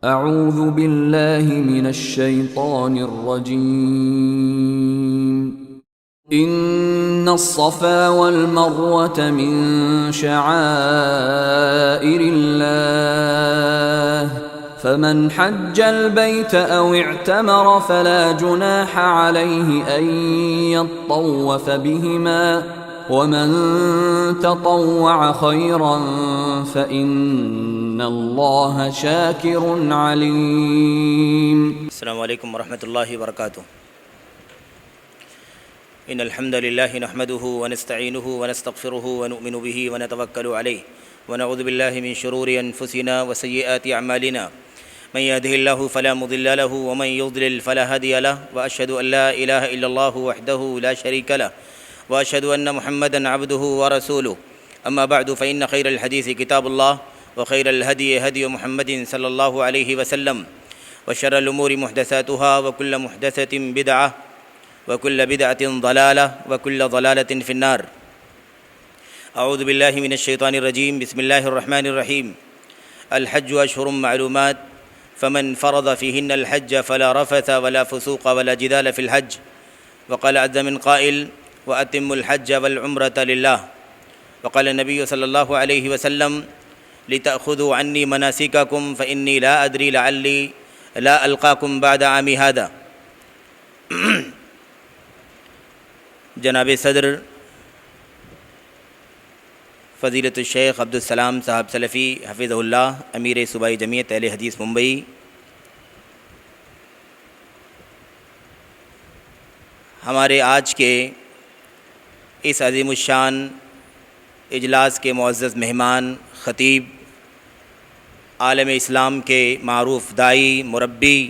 اعوذ باللہ من الشیطان الرجیم ان الصفا والمروة من شعائر اللہ فمن حج البیت او اعتمر فلا جناح علیہ ان یطوف بہما ومن تطوع خیرا فإن اللہ شاکر علیم۔ السلام علیکم ورحمۃ اللہ وبرکاتہ۔ ان الحمد للہ نحمده ونستعینه ونستغفره ونؤمن به ونتوکل علیہ ونعوذ باللہ من شرور انفسنا وسیئات اعمالنا من يهده الله فلا مضل له ومن يضلل فلا هادي له واشهد ان لا اله الا الله وحده لا شريك له واشهد ان محمدا عبده ورسوله اما بعد فان خير الحديث كتاب الله وخير الهدي هدي محمد صلى الله عليه وسلم وشر الامور محدثاتها وكل محدثة بدعة وكل بدعة ضلالة وكل ضلالة في النار۔ اعوذ باللہ من الشیطان الرجیم، بسم اللہ الرحمن الرحیم۔ الحج اشہر معلومات فمن فرض فيهن الحج فلا رفث ولا فسوق ولا جدال في الحج، وقال عز من قائل وأتموا الحج والعمرة لله، وقال النبي صلى الله عليه وسلم لتأخذوا عني مناسككم فإني لا أدري لعلي لا ألقاكم بعد عامي هذا۔ جناب صدر فضیلت الشیخ عبدالسلام صاحب سلفی حفظہ اللہ، امیر صوبائی جمعیت اہل حدیث ممبئی، ہمارے آج کے اس عظیم الشان اجلاس کے معزز مہمان، خطیب، عالم اسلام کے معروف داعی، مربی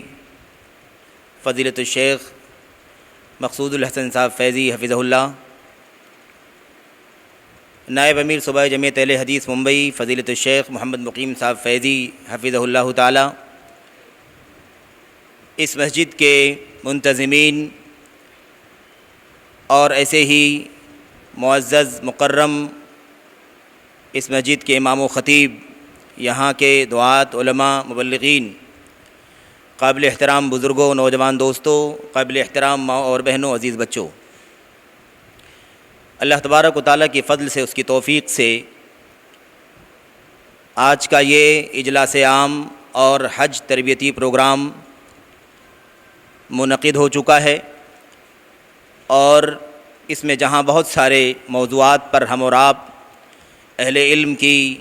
فضیلت الشیخ مقصود الحسن صاحب فیضی حفظہ اللہ، نائب امیر صوبہ جمعیت اہل حدیث ممبئی فضیلت الشیخ محمد مقیم صاحب فیضی حفظہ اللہ تعالی، اس مسجد کے منتظمین اور ایسے ہی معزز مکرم اس مسجد کے امام و خطیب، یہاں کے دعات، علماء، مبلغین، قابل احترام بزرگوں، نوجوان دوستوں، قابل احترام ماں اور بہنوں، عزیز بچوں، اللہ تبارک و تعالیٰ کی فضل سے، اس کی توفیق سے آج کا یہ اجلاس عام اور حج تربیتی پروگرام منعقد ہو چکا ہے، اور اس میں جہاں بہت سارے موضوعات پر ہم اور آپ اہل علم کی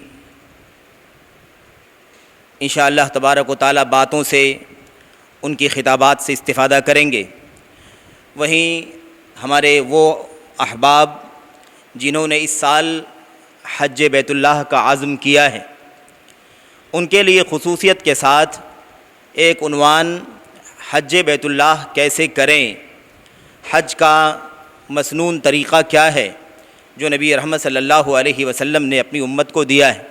انشاءاللہ تبارک و تعالیٰ باتوں سے، ان کی خطابات سے استفادہ کریں گے، وہیں ہمارے وہ احباب جنہوں نے اس سال حج بیت اللہ کا عزم کیا ہے، ان کے لیے خصوصیت کے ساتھ ایک عنوان حج بیت اللہ کیسے کریں، حج کا مسنون طریقہ کیا ہے جو نبی رحمت صلی اللہ علیہ وسلم نے اپنی امت کو دیا ہے،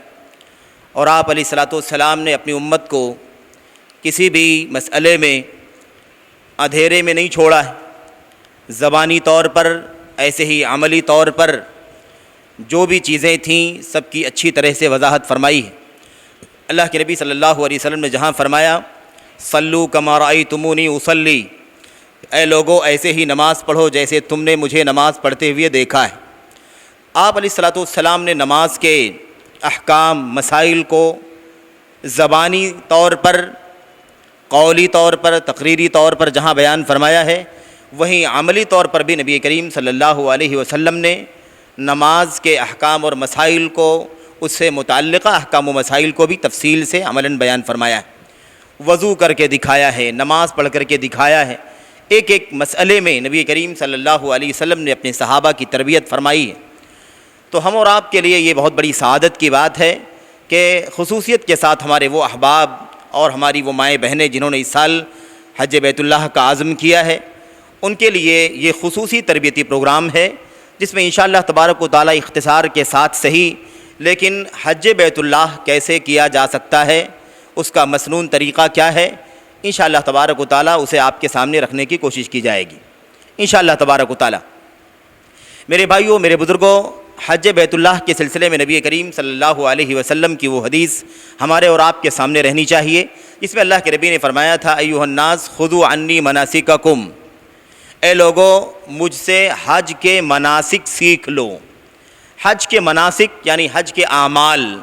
اور آپ علیہ الصلاۃ والسلام نے اپنی امت کو کسی بھی مسئلے میں اندھیرے میں نہیں چھوڑا ہے، زبانی طور پر ایسے ہی عملی طور پر جو بھی چیزیں تھیں سب کی اچھی طرح سے وضاحت فرمائی ہے۔ اللہ کے نبی صلی اللہ علیہ وسلم نے جہاں فرمایا صلو کما رأیتمونی اصلی، اے لوگو ایسے ہی نماز پڑھو جیسے تم نے مجھے نماز پڑھتے ہوئے دیکھا ہے۔ آپ علیہ الصلاۃ والسلام نے نماز کے احکام، مسائل کو زبانی طور پر، قولی طور پر، تقریری طور پر جہاں بیان فرمایا ہے، وہیں عملی طور پر بھی نبی کریم صلی اللہ علیہ وسلم نے نماز کے احکام اور مسائل کو، اس سے متعلقہ احکام و مسائل کو بھی تفصیل سے عملاً بیان فرمایا ہے، وضو کر کے دکھایا ہے، نماز پڑھ کر کے دکھایا ہے، ایک ایک مسئلے میں نبی کریم صلی اللہ علیہ وسلم نے اپنے صحابہ کی تربیت فرمائی ہے۔ تو ہم اور آپ کے لیے یہ بہت بڑی سعادت کی بات ہے کہ خصوصیت کے ساتھ ہمارے وہ احباب اور ہماری وہ مائیں بہنیں جنہوں نے اس سال حج بیت اللہ کا عزم کیا ہے، ان کے لیے یہ خصوصی تربیتی پروگرام ہے جس میں انشاءاللہ تبارک و تعالیٰ اختصار کے ساتھ صحیح لیکن حج بیت اللہ کیسے کیا جا سکتا ہے، اس کا مسنون طریقہ کیا ہے، انشاءاللہ تبارک و تعالیٰ اسے آپ کے سامنے رکھنے کی کوشش کی جائے گی انشاءاللہ تبارک و تعالیٰ۔ میرے بھائیوں، میرے بزرگوں، حج بیت اللہ کے سلسلے میں نبی کریم صلی اللہ علیہ وسلم کی وہ حدیث ہمارے اور آپ کے سامنے رہنی چاہیے، جس میں اللہ کے نبی نے فرمایا تھا ایھا الناس خذوا عنی مناسککم، اے لوگو مجھ سے حج کے مناسک سیکھ لو۔ حج کے مناسک یعنی حج کے اعمال،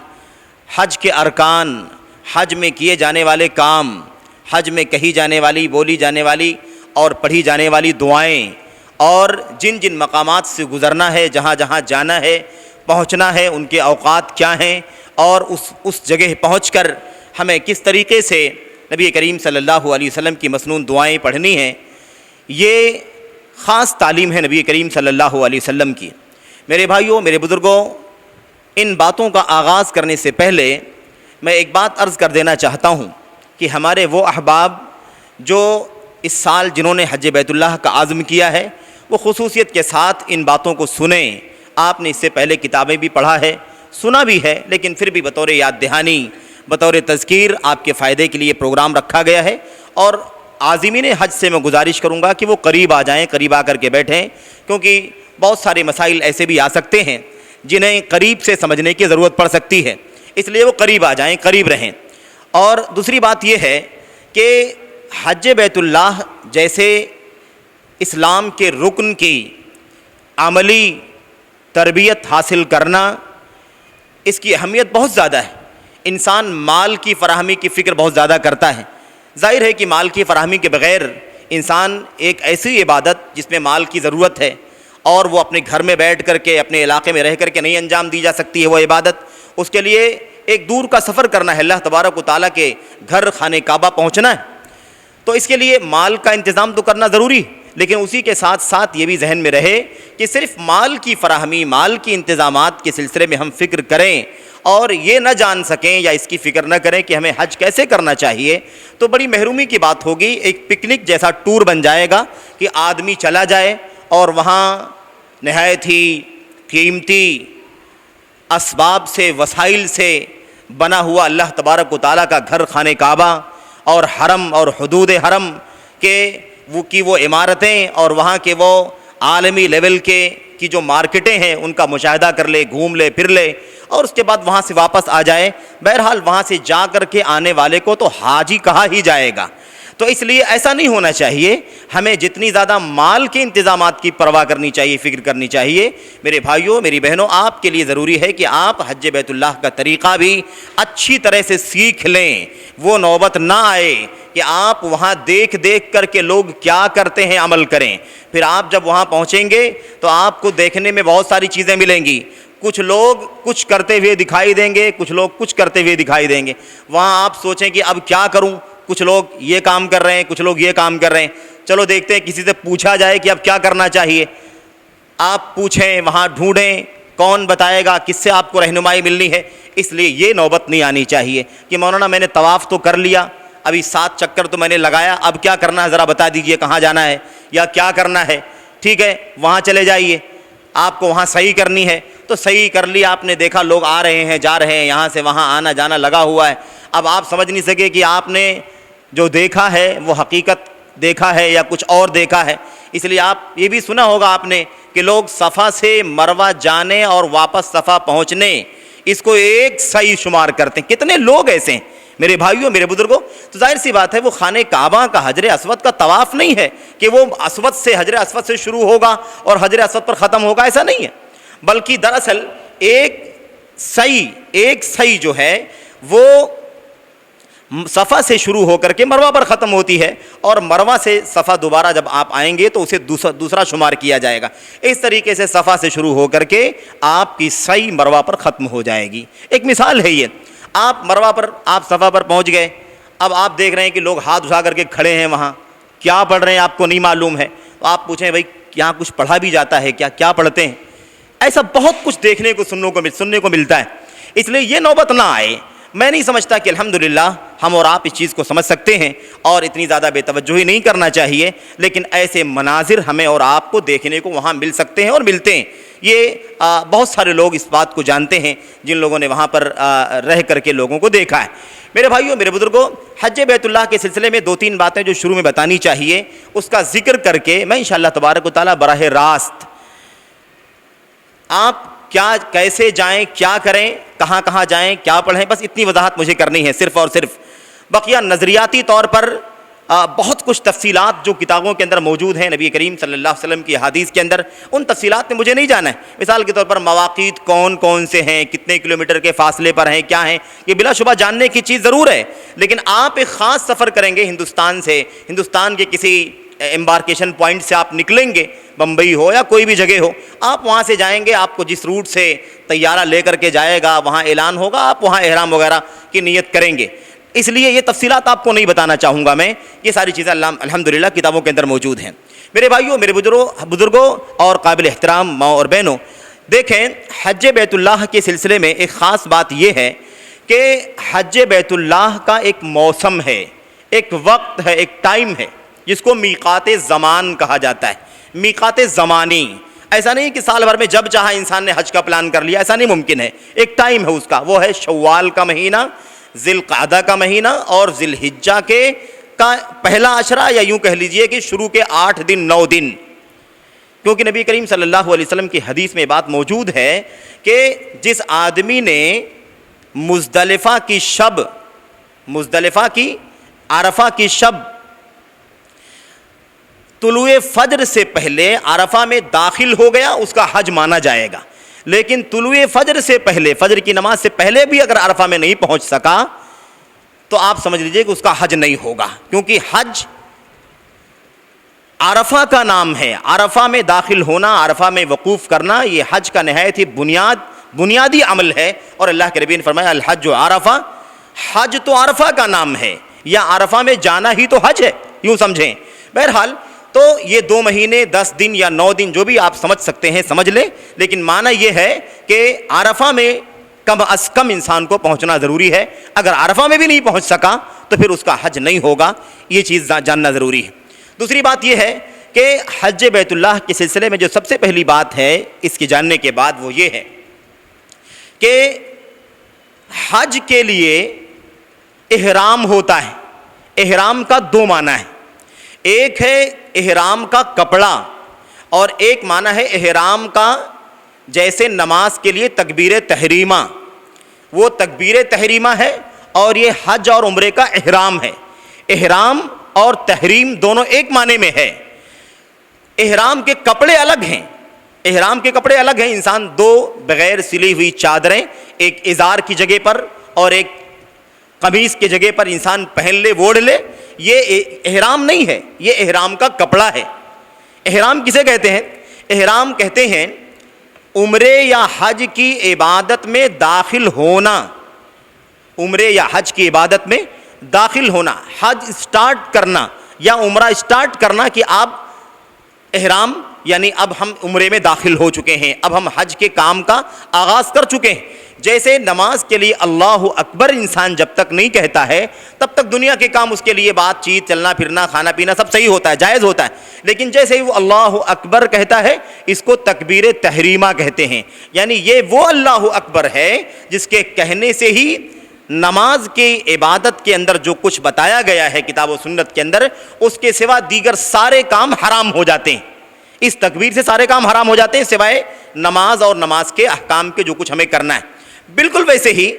حج کے ارکان، حج میں کیے جانے والے کام، حج میں کہی جانے والی، بولی جانے والی اور پڑھی جانے والی دعائیں، اور جن جن مقامات سے گزرنا ہے، جہاں جہاں جانا ہے، پہنچنا ہے، ان کے اوقات کیا ہیں، اور اس جگہ پہنچ کر ہمیں کس طریقے سے نبی کریم صلی اللہ علیہ وسلم کی مسنون دعائیں پڑھنی ہیں، یہ خاص تعلیم ہے نبی کریم صلی اللہ علیہ وسلم کی۔ میرے بھائیوں، میرے بزرگوں، ان باتوں کا آغاز کرنے سے پہلے میں ایک بات عرض کر دینا چاہتا ہوں کہ ہمارے وہ احباب جو اس سال جنہوں نے حج بیت اللہ کا عزم کیا ہے، وہ خصوصیت کے ساتھ ان باتوں کو سنیں۔ آپ نے اس سے پہلے کتابیں بھی پڑھا ہے، سنا بھی ہے، لیکن پھر بھی بطور یاد دہانی، بطور تذکیر آپ کے فائدے کے لیے پروگرام رکھا گیا ہے، اور عازمین حج سے میں گزارش کروں گا کہ وہ قریب آ جائیں، قریب آ کر کے بیٹھیں، کیونکہ بہت سارے مسائل ایسے بھی آ سکتے ہیں جنہیں قریب سے سمجھنے کی ضرورت پڑ سکتی ہے، اس لیے وہ قریب آ جائیں، قریب رہیں۔ اور دوسری بات یہ ہے کہ حج بیت اللہ جیسے اسلام کے رکن کی عملی تربیت حاصل کرنا، اس کی اہمیت بہت زیادہ ہے۔ انسان مال کی فراہمی کی فکر بہت زیادہ کرتا ہے۔ ظاہر ہے کہ مال کی فراہمی کے بغیر انسان ایک ایسی عبادت جس میں مال کی ضرورت ہے اور وہ اپنے گھر میں بیٹھ کر کے، اپنے علاقے میں رہ کر کے نہیں انجام دی جا سکتی ہے وہ عبادت، اس کے لیے ایک دور کا سفر کرنا ہے، اللہ تبارک و تعالیٰ کے گھر خانہ کعبہ پہنچنا ہے، تو اس کے لیے مال کا انتظام تو کرنا ضروری، لیکن اسی کے ساتھ ساتھ یہ بھی ذہن میں رہے کہ صرف مال کی فراہمی، مال کی انتظامات کے سلسلے میں ہم فکر کریں اور یہ نہ جان سکیں یا اس کی فکر نہ کریں کہ ہمیں حج کیسے کرنا چاہیے، تو بڑی محرومی کی بات ہوگی۔ ایک پکنک جیسا ٹور بن جائے گا کہ آدمی چلا جائے اور وہاں نہایت ہی قیمتی اسباب سے، وسائل سے بنا ہوا اللہ تبارک و تعالیٰ کا گھر خانہ کعبہ اور حرم اور حدود حرم کے وہ عمارتیں اور وہاں کے وہ عالمی لیول کی جو مارکیٹیں ہیں ان کا مشاہدہ کر لے، گھوم لے، پھر لے، اور اس کے بعد وہاں سے واپس آ جائے۔ بہرحال وہاں سے جا کر کے آنے والے کو تو حاجی کہا ہی جائے گا، تو اس لیے ایسا نہیں ہونا چاہیے۔ ہمیں جتنی زیادہ مال کے انتظامات کی پرواہ کرنی چاہیے، فکر کرنی چاہیے۔ میرے بھائیوں، میری بہنوں، آپ کے لیے ضروری ہے کہ آپ حج بیت اللہ کا طریقہ بھی اچھی طرح سے سیکھ لیں۔ وہ نوبت نہ آئے کہ آپ وہاں دیکھ کر کے لوگ کیا کرتے ہیں عمل کریں، پھر آپ جب وہاں پہنچیں گے تو آپ کو دیکھنے میں بہت ساری چیزیں ملیں گی۔ کچھ لوگ کچھ کرتے ہوئے دکھائی دیں گے، کچھ لوگ کچھ کرتے ہوئے دکھائی دیں گے۔ وہاں آپ سوچیں کہ اب کیا کروں، کچھ لوگ یہ کام کر رہے ہیں، کچھ لوگ یہ کام کر رہے ہیں، چلو دیکھتے ہیں، کسی سے پوچھا جائے کہ اب کیا کرنا چاہیے۔ آپ پوچھیں، وہاں ڈھونڈیں، کون بتائے گا، کس سے آپ کو رہنمائی ملنی ہے۔ اس لیے یہ نوبت نہیں آنی چاہیے کہ مولانا میں نے طواف تو کر لیا، ابھی 7 چکر تو میں نے لگایا، اب کیا کرنا ہے ذرا بتا دیجئے، کہاں جانا ہے یا کیا کرنا ہے۔ ٹھیک ہے، وہاں چلے جائیے، آپ کو وہاں صحیح کرنی ہے تو صحیح کر لیا، آپ نے دیکھا لوگ آ رہے ہیں، جا رہے ہیں، یہاں سے وہاں آنا جانا لگا ہوا ہے۔ اب آپ سمجھ نہیں سکے کہ آپ نے جو دیکھا ہے وہ حقیقت دیکھا ہے یا کچھ اور دیکھا ہے۔ اس لیے آپ یہ بھی سنا ہوگا آپ نے کہ لوگ صفا سے مروہ جانے اور واپس صفا پہنچنے، اس کو ایک صحیح شمار کرتے ہیں۔ کتنے لوگ ایسے ہیں میرے بھائیوں، میرے بزرگوں، تو ظاہر سی بات ہے وہ خانہ کعبہ کا حجر اسود کا طواف نہیں ہے کہ وہ اسود سے، حجر اسود سے شروع ہوگا اور حجر اسود پر ختم ہوگا، ایسا نہیں ہے، بلکہ دراصل ایک صحیح جو ہے وہ صفا سے شروع ہو کر کے مروہ پر ختم ہوتی ہے، اور مروہ سے صفا دوبارہ جب آپ آئیں گے تو اسے دوسرا شمار کیا جائے گا۔ اس طریقے سے صفا سے شروع ہو کر کے آپ کی صحیح مروہ پر ختم ہو جائے گی۔ ایک مثال ہے یہ، آپ مروہ پر، آپ صفا پر پہنچ گئے، اب آپ دیکھ رہے ہیں کہ لوگ ہاتھ اٹھا کر کے کھڑے ہیں، وہاں کیا پڑھ رہے ہیں آپ کو نہیں معلوم ہے، تو آپ پوچھیں بھائی یہاں کچھ پڑھا بھی جاتا ہے کیا پڑھتے ہیں؟ ایسا بہت کچھ دیکھنے کو سننے کو ملتا ہے۔ اس لیے یہ نوبت نہ آئے۔ میں نہیں سمجھتا کہ الحمدللہ ہم اور آپ اس چیز کو سمجھ سکتے ہیں اور اتنی زیادہ بے توجہی نہیں کرنا چاہیے، لیکن ایسے مناظر ہمیں اور آپ کو دیکھنے کو وہاں مل سکتے ہیں اور ملتے ہیں۔ یہ بہت سارے لوگ اس بات کو جانتے ہیں جن لوگوں نے وہاں پر رہ کر کے لوگوں کو دیکھا ہے۔ میرے بھائیوں، میرے بزرگوں، حج بیت اللہ کے سلسلے میں 2-3 باتیں جو شروع میں بتانی چاہیے، اس کا ذکر کر کے میں انشاءاللہ تبارک و تعالیٰ براہ راست آپ کیا کیسے جائیں، کیا کریں، کہاں کہاں جائیں، کیا پڑھیں، بس اتنی وضاحت مجھے کرنی ہے صرف اور صرف. بقیہ نظریاتی طور پر بہت کچھ تفصیلات جو کتابوں کے اندر موجود ہیں نبی کریم صلی اللہ علیہ وسلم کی حدیث کے اندر، ان تفصیلات میں مجھے نہیں جانا ہے. مثال کے طور پر مواقیت کون کون سے ہیں، کتنے کلومیٹر کے فاصلے پر ہیں، کیا ہیں، یہ بلا شبہ جاننے کی چیز ضرور ہے. لیکن آپ ایک خاص سفر کریں گے ہندوستان سے، ہندوستان کے کسی امبارکیشن پوائنٹ سے آپ نکلیں گے، بمبئی ہو یا کوئی بھی جگہ ہو، آپ وہاں سے جائیں گے، آپ کو جس روٹ سے طیارہ لے کر کے جائے گا وہاں اعلان ہوگا، آپ وہاں احرام وغیرہ کی نیت کریں گے. اس لیے یہ تفصیلات آپ کو نہیں بتانا چاہوں گا میں، یہ ساری چیزیں الحمدللہ کتابوں کے اندر موجود ہیں. میرے بھائیوں، میرے بزرگوں اور قابل احترام ماؤں اور بہنوں، دیکھیں حج بیت اللہ کے سلسلے میں ایک خاص بات یہ ہے کہ حج بیت اللہ کا ایک موسم ہے، ایک وقت ہے، ایک ٹائم ہے جس کو میقات زمان کہا جاتا ہے. میقات زمانی، ایسا نہیں کہ سال بھر میں جب چاہا انسان نے حج کا پلان کر لیا، ایسا نہیں ممکن ہے. ایک ٹائم ہے اس کا، وہ ہے شوال کا مہینہ، ذی القعدہ کا مہینہ اور ذی الحجہ کا پہلا عشرہ، یا یوں کہہ لیجئے کہ شروع کے 8 دن 9 دن. کیونکہ نبی کریم صلی اللہ علیہ وسلم کی حدیث میں بات موجود ہے کہ جس آدمی نے مزدلفہ کی شب، مزدلفہ کی عرفہ کی شب طلوع فجر سے پہلے عرفہ میں داخل ہو گیا، اس کا حج مانا جائے گا. لیکن طلوع فجر سے پہلے، فجر کی نماز سے پہلے بھی اگر عرفہ میں نہیں پہنچ سکا تو آپ سمجھ لیجئے کہ اس کا حج نہیں ہوگا. کیونکہ حج عرفہ کا نام ہے، عرفہ میں داخل ہونا، عرفہ میں وقوف کرنا، یہ حج کا نہایت ہی بنیادی عمل ہے. اور اللہ کے نبی نے فرمایا الحج عرفہ، حج تو عرفہ کا نام ہے، یا عرفہ میں جانا ہی تو حج ہے، یوں سمجھیں. بہرحال تو یہ 2 مہینے 10 دن یا 9 دن جو بھی آپ سمجھ سکتے ہیں سمجھ لیں، لیکن معنی یہ ہے کہ عرفہ میں کم از کم انسان کو پہنچنا ضروری ہے. اگر عرفہ میں بھی نہیں پہنچ سکا تو پھر اس کا حج نہیں ہوگا، یہ چیز جاننا ضروری ہے. دوسری بات یہ ہے کہ حج بیت اللہ کے سلسلے میں جو سب سے پہلی بات ہے اس کی جاننے کے بعد وہ یہ ہے کہ حج کے لیے احرام ہوتا ہے. احرام کا 2 معنی ہے، ایک ہے احرام کا کپڑا اور ایک معنی ہے احرام کا جیسے نماز کے لیے تکبیر تحریمہ، وہ تکبیر تحریمہ ہے اور یہ حج اور عمرے کا احرام ہے. احرام اور تحریم دونوں ایک معنی میں ہے. احرام کے کپڑے الگ ہیں، احرام کے کپڑے الگ ہیں. انسان 2 بغیر سلی ہوئی چادریں ایک ازار کی جگہ پر اور ایک قمیص کی جگہ پر انسان پہن لے، اوڑھ لے، یہ احرام نہیں ہے، یہ احرام کا کپڑا ہے. احرام کسے کہتے ہیں؟ احرام کہتے ہیں عمرے یا حج کی عبادت میں داخل ہونا، عمرے یا حج کی عبادت میں داخل ہونا، حج اسٹارٹ کرنا یا عمرہ اسٹارٹ کرنا کہ آپ احرام یعنی اب ہم عمرے میں داخل ہو چکے ہیں، اب ہم حج کے کام کا آغاز کر چکے ہیں. جیسے نماز کے لیے اللہ اکبر انسان جب تک نہیں کہتا ہے تب تک دنیا کے کام اس کے لیے بات چیت، چلنا پھرنا، کھانا پینا سب صحیح ہوتا ہے، جائز ہوتا ہے. لیکن جیسے ہی وہ اللہ اکبر کہتا ہے اس کو تکبیر تحریمہ کہتے ہیں. یعنی یہ وہ اللہ اکبر ہے جس کے کہنے سے ہی نماز کی عبادت کے اندر جو کچھ بتایا گیا ہے کتاب و سنت کے اندر، اس کے سوا دیگر سارے کام حرام ہو جاتے ہیں. اس تکبیر سے سارے کام حرام ہو جاتے ہیں سوائے نماز اور نماز کے احکام کے جو کچھ ہمیں کرنا ہے. بالکل ویسے ہی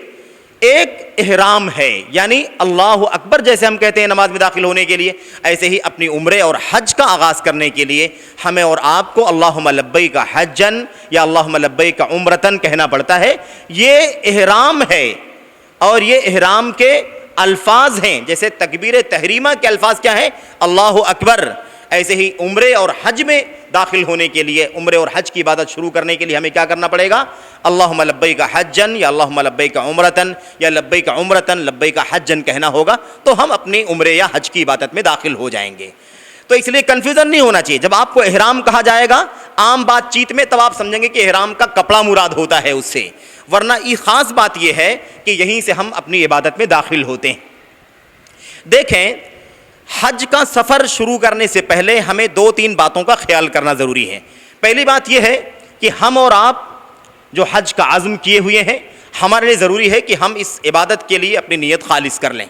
ایک احرام ہے، یعنی اللہ اکبر جیسے ہم کہتے ہیں نماز میں داخل ہونے کے لیے، ایسے ہی اپنی عمرے اور حج کا آغاز کرنے کے لیے ہمیں اور آپ کو اللہم لبیک حجن یا اللہم لبیک عمرتن کہنا پڑتا ہے. یہ احرام ہے اور یہ احرام کے الفاظ ہیں. جیسے تکبیر تحریمہ کے الفاظ کیا ہیں؟ اللہ اکبر. ایسے ہی عمرے اور حج میں داخل ہونے کے لیے، عمرے اور حج کی عبادت شروع کرنے کے لیے ہمیں کیا کرنا پڑے گا؟ اللہم لبیک حجن یا اللہم لبیک عمرتن یا لبیک عمرتن لبیک حجن کہنا ہوگا، تو ہم اپنی عمرے یا حج کی عبادت میں داخل ہو جائیں گے. تو اس لیے کنفیوژن نہیں ہونا چاہیے. جب آپ کو احرام کہا جائے گا عام بات چیت میں تب آپ سمجھیں گے کہ احرام کا کپڑا مراد ہوتا ہے اس سے، ورنہ یہ خاص بات یہ ہے کہ یہیں سے ہم اپنی عبادت میں داخل ہوتے ہیں. دیکھیں، حج کا سفر شروع کرنے سے پہلے ہمیں 2-3 باتوں کا خیال کرنا ضروری ہے. پہلی بات یہ ہے کہ ہم اور آپ جو حج کا عزم کیے ہوئے ہیں، ہمارے لیے ضروری ہے کہ ہم اس عبادت کے لیے اپنی نیت خالص کر لیں.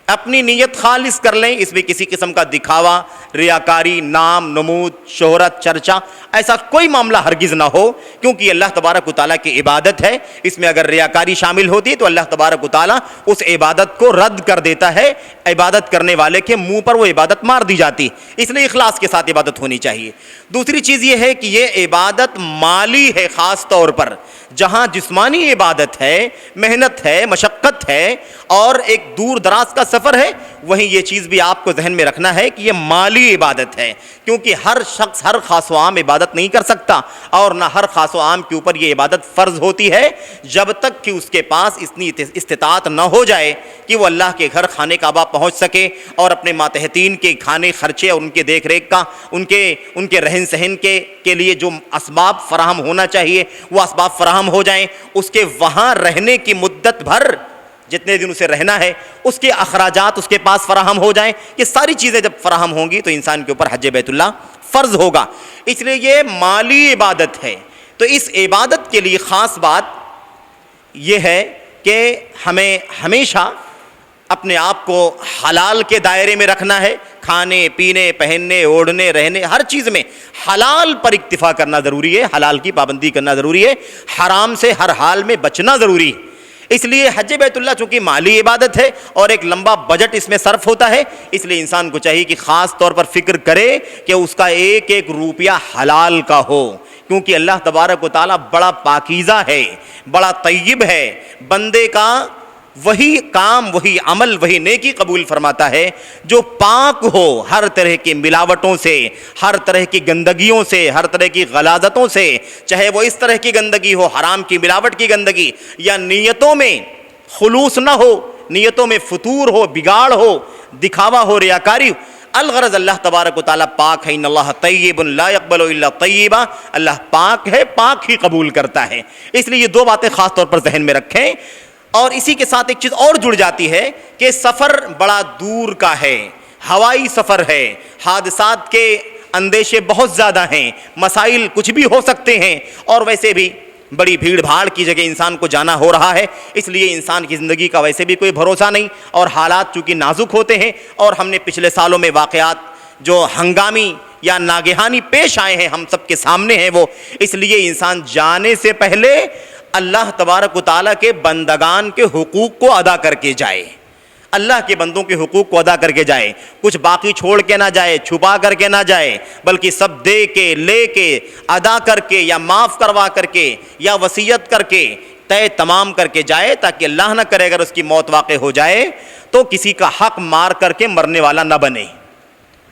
اپنی نیت خالص کر لیں. اس میں کسی قسم کا دکھاوا، ریاکاری، نام، نمود، شہرت، چرچا ایسا کوئی معاملہ ہرگز نہ ہو، کیونکہ اللہ تبارک و تعالیٰ کی عبادت ہے، اس میں اگر ریاکاری شامل ہوتی ہے تو اللہ تبارک و تعالیٰ اس عبادت کو رد کر دیتا ہے، عبادت کرنے والے کے منہ پر وہ عبادت مار دی جاتی، اس لیے اخلاص کے ساتھ عبادت ہونی چاہیے۔ دوسری چیز یہ ہے کہ یہ عبادت مالی ہے، خاص طور پر جہاں جسمانی عبادت ہے، محنت ہے، مشقت ہے اور ایک دور دراز کا سفر ہے، وہیں یہ چیز بھی آپ کو ذہن میں رکھنا ہے کہ یہ مالی عبادت ہے، کیونکہ ہر شخص ہر خاص و عام عبادت نہیں کر سکتا، اور نہ ہر خاص و عام کے اوپر یہ عبادت فرض ہوتی ہے جب تک کہ اس کے پاس اتنی استطاعت نہ ہو جائے کہ وہ اللہ کے گھر خانے کعبہ پہنچ سکے اور اپنے ماتحتین کے کھانے خرچے اور ان کے دیکھ ریکھ کا ان کے رہن سہن کے لیے جو اسباب فراہم ہونا چاہیے وہ اسباب فراہم ہو جائیں، اس کے وہاں رہنے کی مدت بھر جتنے دن اسے رہنا ہے اس کے اخراجات اس کے پاس فراہم ہو جائیں۔ یہ ساری چیزیں جب فراہم ہوں گی تو انسان کے اوپر حج بیت اللہ فرض ہوگا، اس لیے یہ مالی عبادت ہے۔ تو اس عبادت کے لیے خاص بات یہ ہے کہ ہمیں ہمیشہ اپنے آپ کو حلال کے دائرے میں رکھنا ہے، کھانے پینے پہننے اوڑھنے رہنے ہر چیز میں حلال پر اکتفا کرنا ضروری ہے، حلال کی پابندی کرنا ضروری ہے، حرام سے ہر حال میں بچنا ضروری ہے۔ اس لیے حج بیت اللہ چونکہ مالی عبادت ہے اور ایک لمبا بجٹ اس میں صرف ہوتا ہے، اس لیے انسان کو چاہیے کہ خاص طور پر فکر کرے کہ اس کا ایک ایک روپیہ حلال کا ہو، کیونکہ اللہ تبارک و تعالیٰ بڑا پاکیزہ ہے، بڑا طیب ہے، بندے کا وہی کام وہی عمل وہی نیکی قبول فرماتا ہے جو پاک ہو ہر طرح کی ملاوٹوں سے، ہر طرح کی گندگیوں سے، ہر طرح کی غلاظتوں سے، چاہے وہ اس طرح کی گندگی ہو، حرام کی ملاوٹ کی گندگی، یا نیتوں میں خلوص نہ ہو، نیتوں میں فتور ہو، بگاڑ ہو، دکھاوا ہو، ریاکاری ہو۔ الغرض اللہ تبارک و تعالیٰ پاک ہے، ان اللہ طیب لا یقبل الا طیبا، اللہ پاک ہے، پاک ہی قبول کرتا ہے۔ اس لیے یہ دو باتیں خاص طور پر ذہن میں رکھیں۔ اور اسی کے ساتھ ایک چیز اور جڑ جاتی ہے کہ سفر بڑا دور کا ہے، ہوائی سفر ہے، حادثات کے اندیشے بہت زیادہ ہیں، مسائل کچھ بھی ہو سکتے ہیں، اور ویسے بھی بڑی بھیڑ بھاڑ کی جگہ انسان کو جانا ہو رہا ہے، اس لیے انسان کی زندگی کا ویسے بھی کوئی بھروسہ نہیں، اور حالات چونکہ نازک ہوتے ہیں، اور ہم نے پچھلے سالوں میں واقعات جو ہنگامی یا ناگہانی پیش آئے ہیں ہم سب کے سامنے ہیں وہ، اس لیے انسان جانے سے پہلے اللہ تبارک و تعالیٰ کے بندگان کے حقوق کو ادا کر کے جائے، اللہ کے بندوں کے حقوق کو ادا کر کے جائے، کچھ باقی چھوڑ کے نہ جائے، چھپا کر کے نہ جائے، بلکہ سب دے کے لے کے ادا کر کے یا معاف کروا کر کے یا وصیت کر کے طے تمام کر کے جائے، تاکہ اللہ نہ کرے اگر اس کی موت واقع ہو جائے تو کسی کا حق مار کر کے مرنے والا نہ بنے،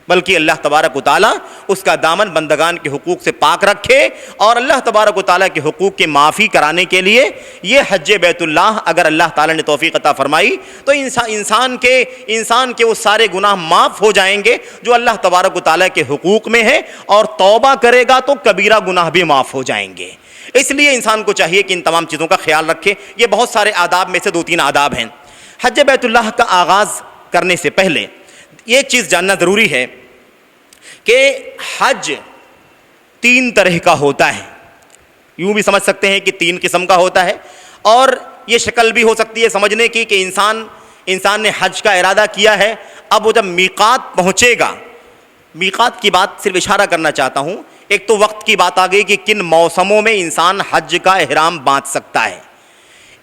بلکہ اللہ تبارک و تعالیٰ اس کا دامن بندگان کے حقوق سے پاک رکھے، اور اللہ تبارک و تعالیٰ کے حقوق کی معافی کرانے کے لیے یہ حج بیت اللہ اگر اللہ تعالیٰ نے توفیق عطا فرمائی تو انسان کے وہ سارے گناہ معاف ہو جائیں گے جو اللہ تبارک و تعالیٰ کے حقوق میں ہیں، اور توبہ کرے گا تو کبیرہ گناہ بھی معاف ہو جائیں گے۔ اس لیے انسان کو چاہیے کہ ان تمام چیزوں کا خیال رکھے۔ یہ بہت سارے آداب میں سے 2-3 آداب ہیں۔ حج بیت اللہ کا آغاز کرنے سے پہلے ایک چیز جاننا ضروری ہے کہ حج 3 طرح کا ہوتا ہے، یوں بھی سمجھ سکتے ہیں کہ 3 قسم کا ہوتا ہے، اور یہ شکل بھی ہو سکتی ہے سمجھنے کی کہ انسان نے حج کا ارادہ کیا ہے، اب وہ جب میقات پہنچے گا، میقات کی بات صرف اشارہ کرنا چاہتا ہوں، ایک تو وقت کی بات آ گئی کہ کن موسموں میں انسان حج کا احرام باندھ سکتا ہے،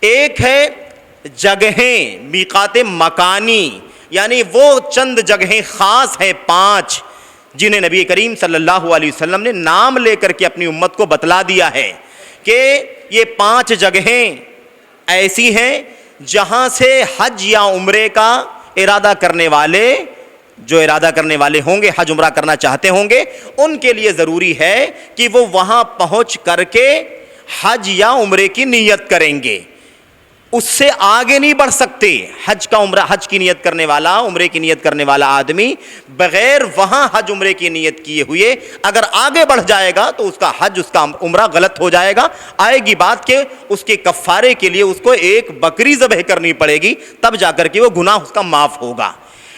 ایک ہے جگہیں میقات مکانی، یعنی وہ چند جگہیں خاص ہیں 5 جنہیں نبی کریم صلی اللہ علیہ وسلم نے نام لے کر کے اپنی امت کو بتلا دیا ہے کہ یہ 5 جگہیں ایسی ہیں جہاں سے حج یا عمرے کا ارادہ کرنے والے ہوں گے، حج عمرہ کرنا چاہتے ہوں گے، ان کے لیے ضروری ہے کہ وہ وہاں پہنچ کر کے حج یا عمرے کی نیت کریں گے، اس سے آگے نہیں بڑھ سکتے۔ حج کی نیت کرنے والا، عمرے کی نیت کرنے والا آدمی بغیر وہاں حج عمرے کی نیت کیے ہوئے اگر آگے بڑھ جائے گا تو اس کا حج اس کا عمرہ غلط ہو جائے گا۔ آئے گی بات کہ اس کے کفارے کے لیے اس کو ایک بکری ذبح کرنی پڑے گی، تب جا کر کے وہ گناہ اس کا معاف ہوگا۔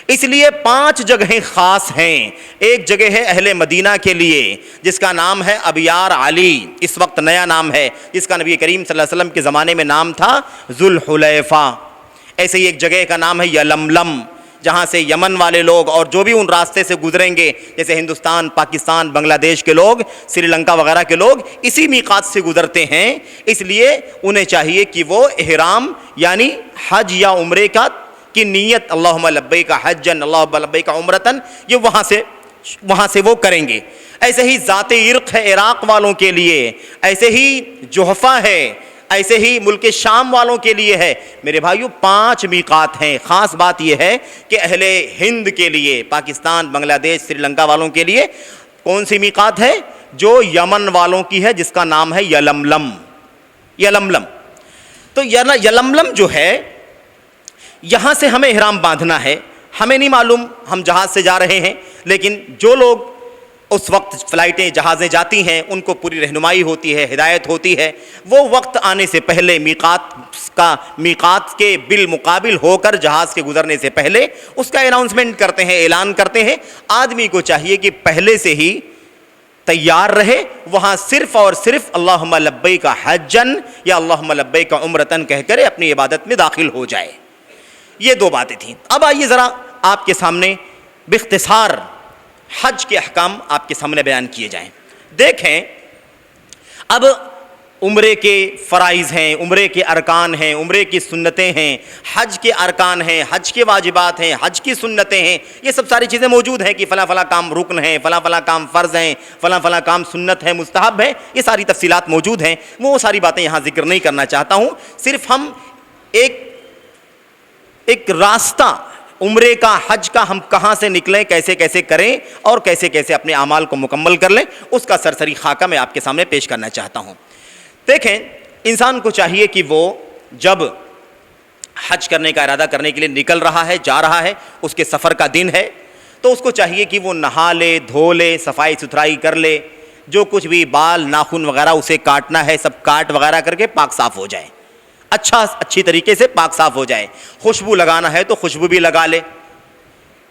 اس لیے 5 جگہیں خاص ہیں۔ ایک جگہ ہے اہل مدینہ کے لیے جس کا نام ہے ابیار علی، اس وقت نیا نام ہے، جس کا نبی کریم صلی اللہ علیہ وسلم کے زمانے میں نام تھا ذوالحلیفہ۔ ایسے ہی ایک جگہ کا نام ہے یلملم جہاں سے یمن والے لوگ اور جو بھی ان راستے سے گزریں گے، جیسے ہندوستان، پاکستان، بنگلہ دیش کے لوگ، سری لنکا وغیرہ کے لوگ اسی میقات سے گزرتے ہیں، اس لیے انہیں چاہیے کہ وہ احرام یعنی حج یا عمرے کی نیت اللہم لبیک حجن اللہم لبیک عمرتن یہ وہاں سے وہ کریں گے۔ ایسے ہی ذات عرق ہے عراق والوں کے لیے، ایسے ہی جحفہ ہے، ایسے ہی ملک شام والوں کے لیے ہے۔ میرے بھائیو 5 میقات ہیں۔ خاص بات یہ ہے کہ اہل ہند کے لیے، پاکستان، بنگلہ دیش، سری لنکا والوں کے لیے کون سی میقات ہے؟ جو یمن والوں کی ہے، جس کا نام ہے یلملم۔ یلملم تو یلملم جو ہے، یہاں سے ہمیں احرام باندھنا ہے۔ ہمیں نہیں معلوم، ہم جہاز سے جا رہے ہیں، لیکن جو لوگ اس وقت فلائٹیں جہازیں جاتی ہیں ان کو پوری رہنمائی ہوتی ہے، ہدایت ہوتی ہے، وہ وقت آنے سے پہلے میقات کے بالمقابل ہو کر جہاز کے گزرنے سے پہلے اس کا اناؤنسمنٹ کرتے ہیں، اعلان کرتے ہیں۔ آدمی کو چاہیے کہ پہلے سے ہی تیار رہے، وہاں صرف اور صرف اللہم لبیک حجن یا اللہم لبیک عمرتن کہہ کر اپنی عبادت میں داخل ہو جائے۔ یہ 2 باتیں تھیں۔ اب آئیے ذرا آپ کے سامنے باختصار حج کے احکام آپ کے سامنے بیان کیے جائیں۔ دیکھیں، اب عمرے کے فرائض ہیں، عمرے کے ارکان ہیں، عمرے کی سنتیں ہیں، حج کے ارکان ہیں، حج کے واجبات ہیں، حج کی سنتیں ہیں، یہ سب ساری چیزیں موجود ہیں کہ فلاں فلاں کام رکن ہیں، فلاں فلاں کام فرض ہیں، فلاں فلاں کام سنت ہے، مستحب ہے، یہ ساری تفصیلات موجود ہیں۔ وہ ساری باتیں یہاں ذکر نہیں کرنا چاہتا ہوں، صرف ہم ایک راستہ عمرے کا، حج کا، ہم کہاں سے نکلیں، کیسے کیسے کریں اور کیسے کیسے اپنے اعمال کو مکمل کر لیں، اس کا سرسری خاکہ میں آپ کے سامنے پیش کرنا چاہتا ہوں۔ دیکھیں، انسان کو چاہیے کہ وہ جب حج کرنے کا ارادہ کرنے کے لیے نکل رہا ہے، جا رہا ہے، اس کے سفر کا دن ہے، تو اس کو چاہیے کہ وہ نہا لے، دھو لے، صفائی ستھرائی کر لے، جو کچھ بھی بال ناخن وغیرہ اسے کاٹنا ہے سب کاٹ وغیرہ کر کے پاک صاف ہو جائے، اچھی طریقے سے پاک صاف ہو جائے۔ خوشبو لگانا ہے تو خوشبو بھی لگا لے۔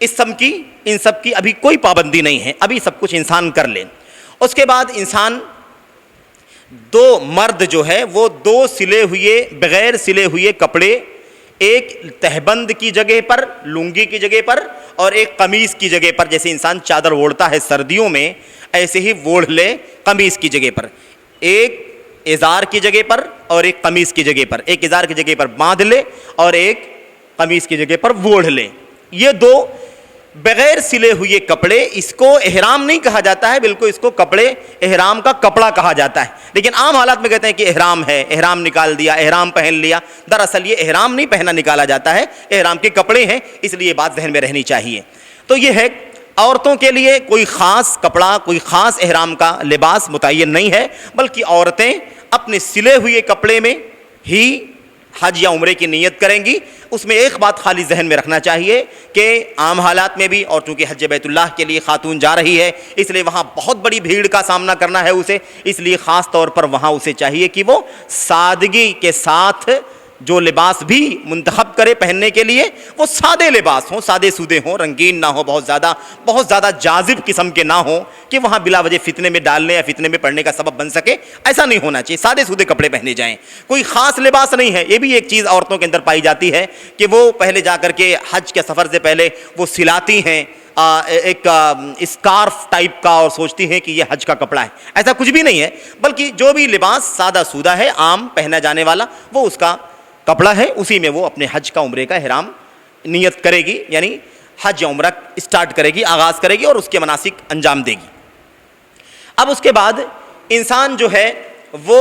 ان سب کی ابھی کوئی پابندی نہیں ہے، ابھی سب کچھ انسان کر لے۔ اس کے بعد انسان 2 مرد جو ہے وہ 2 بغیر سلے ہوئے کپڑے، ایک تہبند کی جگہ پر، لنگی کی جگہ پر، اور ایک قمیص کی جگہ پر، جیسے انسان چادر اوڑھتا ہے سردیوں میں ایسے ہی اوڑھ لے قمیص کی جگہ پر، ایک ازار کی جگہ پر اور ایک قمیص کی جگہ پر، ایک ازار کی جگہ پر باندھ لے اور ایک قمیص کی جگہ پر اوڑھ لے۔ یہ 2 بغیر سلے ہوئے کپڑے، اس کو احرام نہیں کہا جاتا ہے، بلکہ اس کو کپڑے، احرام کا کپڑا کہا جاتا ہے، لیکن عام حالات میں کہتے ہیں کہ احرام ہے، احرام نکال دیا، احرام پہن لیا۔ دراصل یہ احرام نہیں پہنا نکالا جاتا ہے، احرام کے کپڑے ہیں، اس لیے یہ بات ذہن میں رہنی چاہیے۔ تو یہ ہے، عورتوں کے لیے کوئی خاص کپڑا، کوئی خاص احرام کا لباس متعین نہیں ہے، بلکہ عورتیں اپنے سلے ہوئے کپڑے میں ہی حج یا عمرے کی نیت کریں گی۔ اس میں ایک بات خالی ذہن میں رکھنا چاہیے کہ عام حالات میں بھی، اور چونکہ حج بیت اللہ کے لیے خاتون جا رہی ہے، اس لیے وہاں بہت بڑی بھیڑ کا سامنا کرنا ہے اسے، اس لیے خاص طور پر وہاں اسے چاہیے کہ وہ سادگی کے ساتھ جو لباس بھی منتخب کرے پہننے کے لیے، وہ سادے لباس ہوں، سادے سودے ہوں، رنگین نہ ہو، بہت زیادہ جاذب قسم کے نہ ہوں کہ وہاں بلا وجہ فتنے میں ڈالنے یا فتنے میں پڑنے کا سبب بن سکے، ایسا نہیں ہونا چاہیے۔ سادے سودے کپڑے پہنے جائیں، کوئی خاص لباس نہیں ہے۔ یہ بھی ایک چیز عورتوں کے اندر پائی جاتی ہے کہ وہ پہلے جا کر کے حج کے سفر سے پہلے وہ سلاتی ہیں ایک اسکارف ٹائپ کا اور سوچتی ہیں کہ یہ حج کا کپڑا ہے، ایسا کچھ بھی نہیں ہے، بلکہ جو بھی لباس سادہ سودہ ہے، عام پہنا جانے والا، وہ اس کا کپڑا ہے، اسی میں وہ اپنے حج کا، عمرے کا احرام نیت کرے گی، یعنی حج یا عمرہ اسٹارٹ کرے گی، آغاز کرے گی اور اس کے مناسک انجام دے گی۔ اب اس کے بعد انسان جو ہے وہ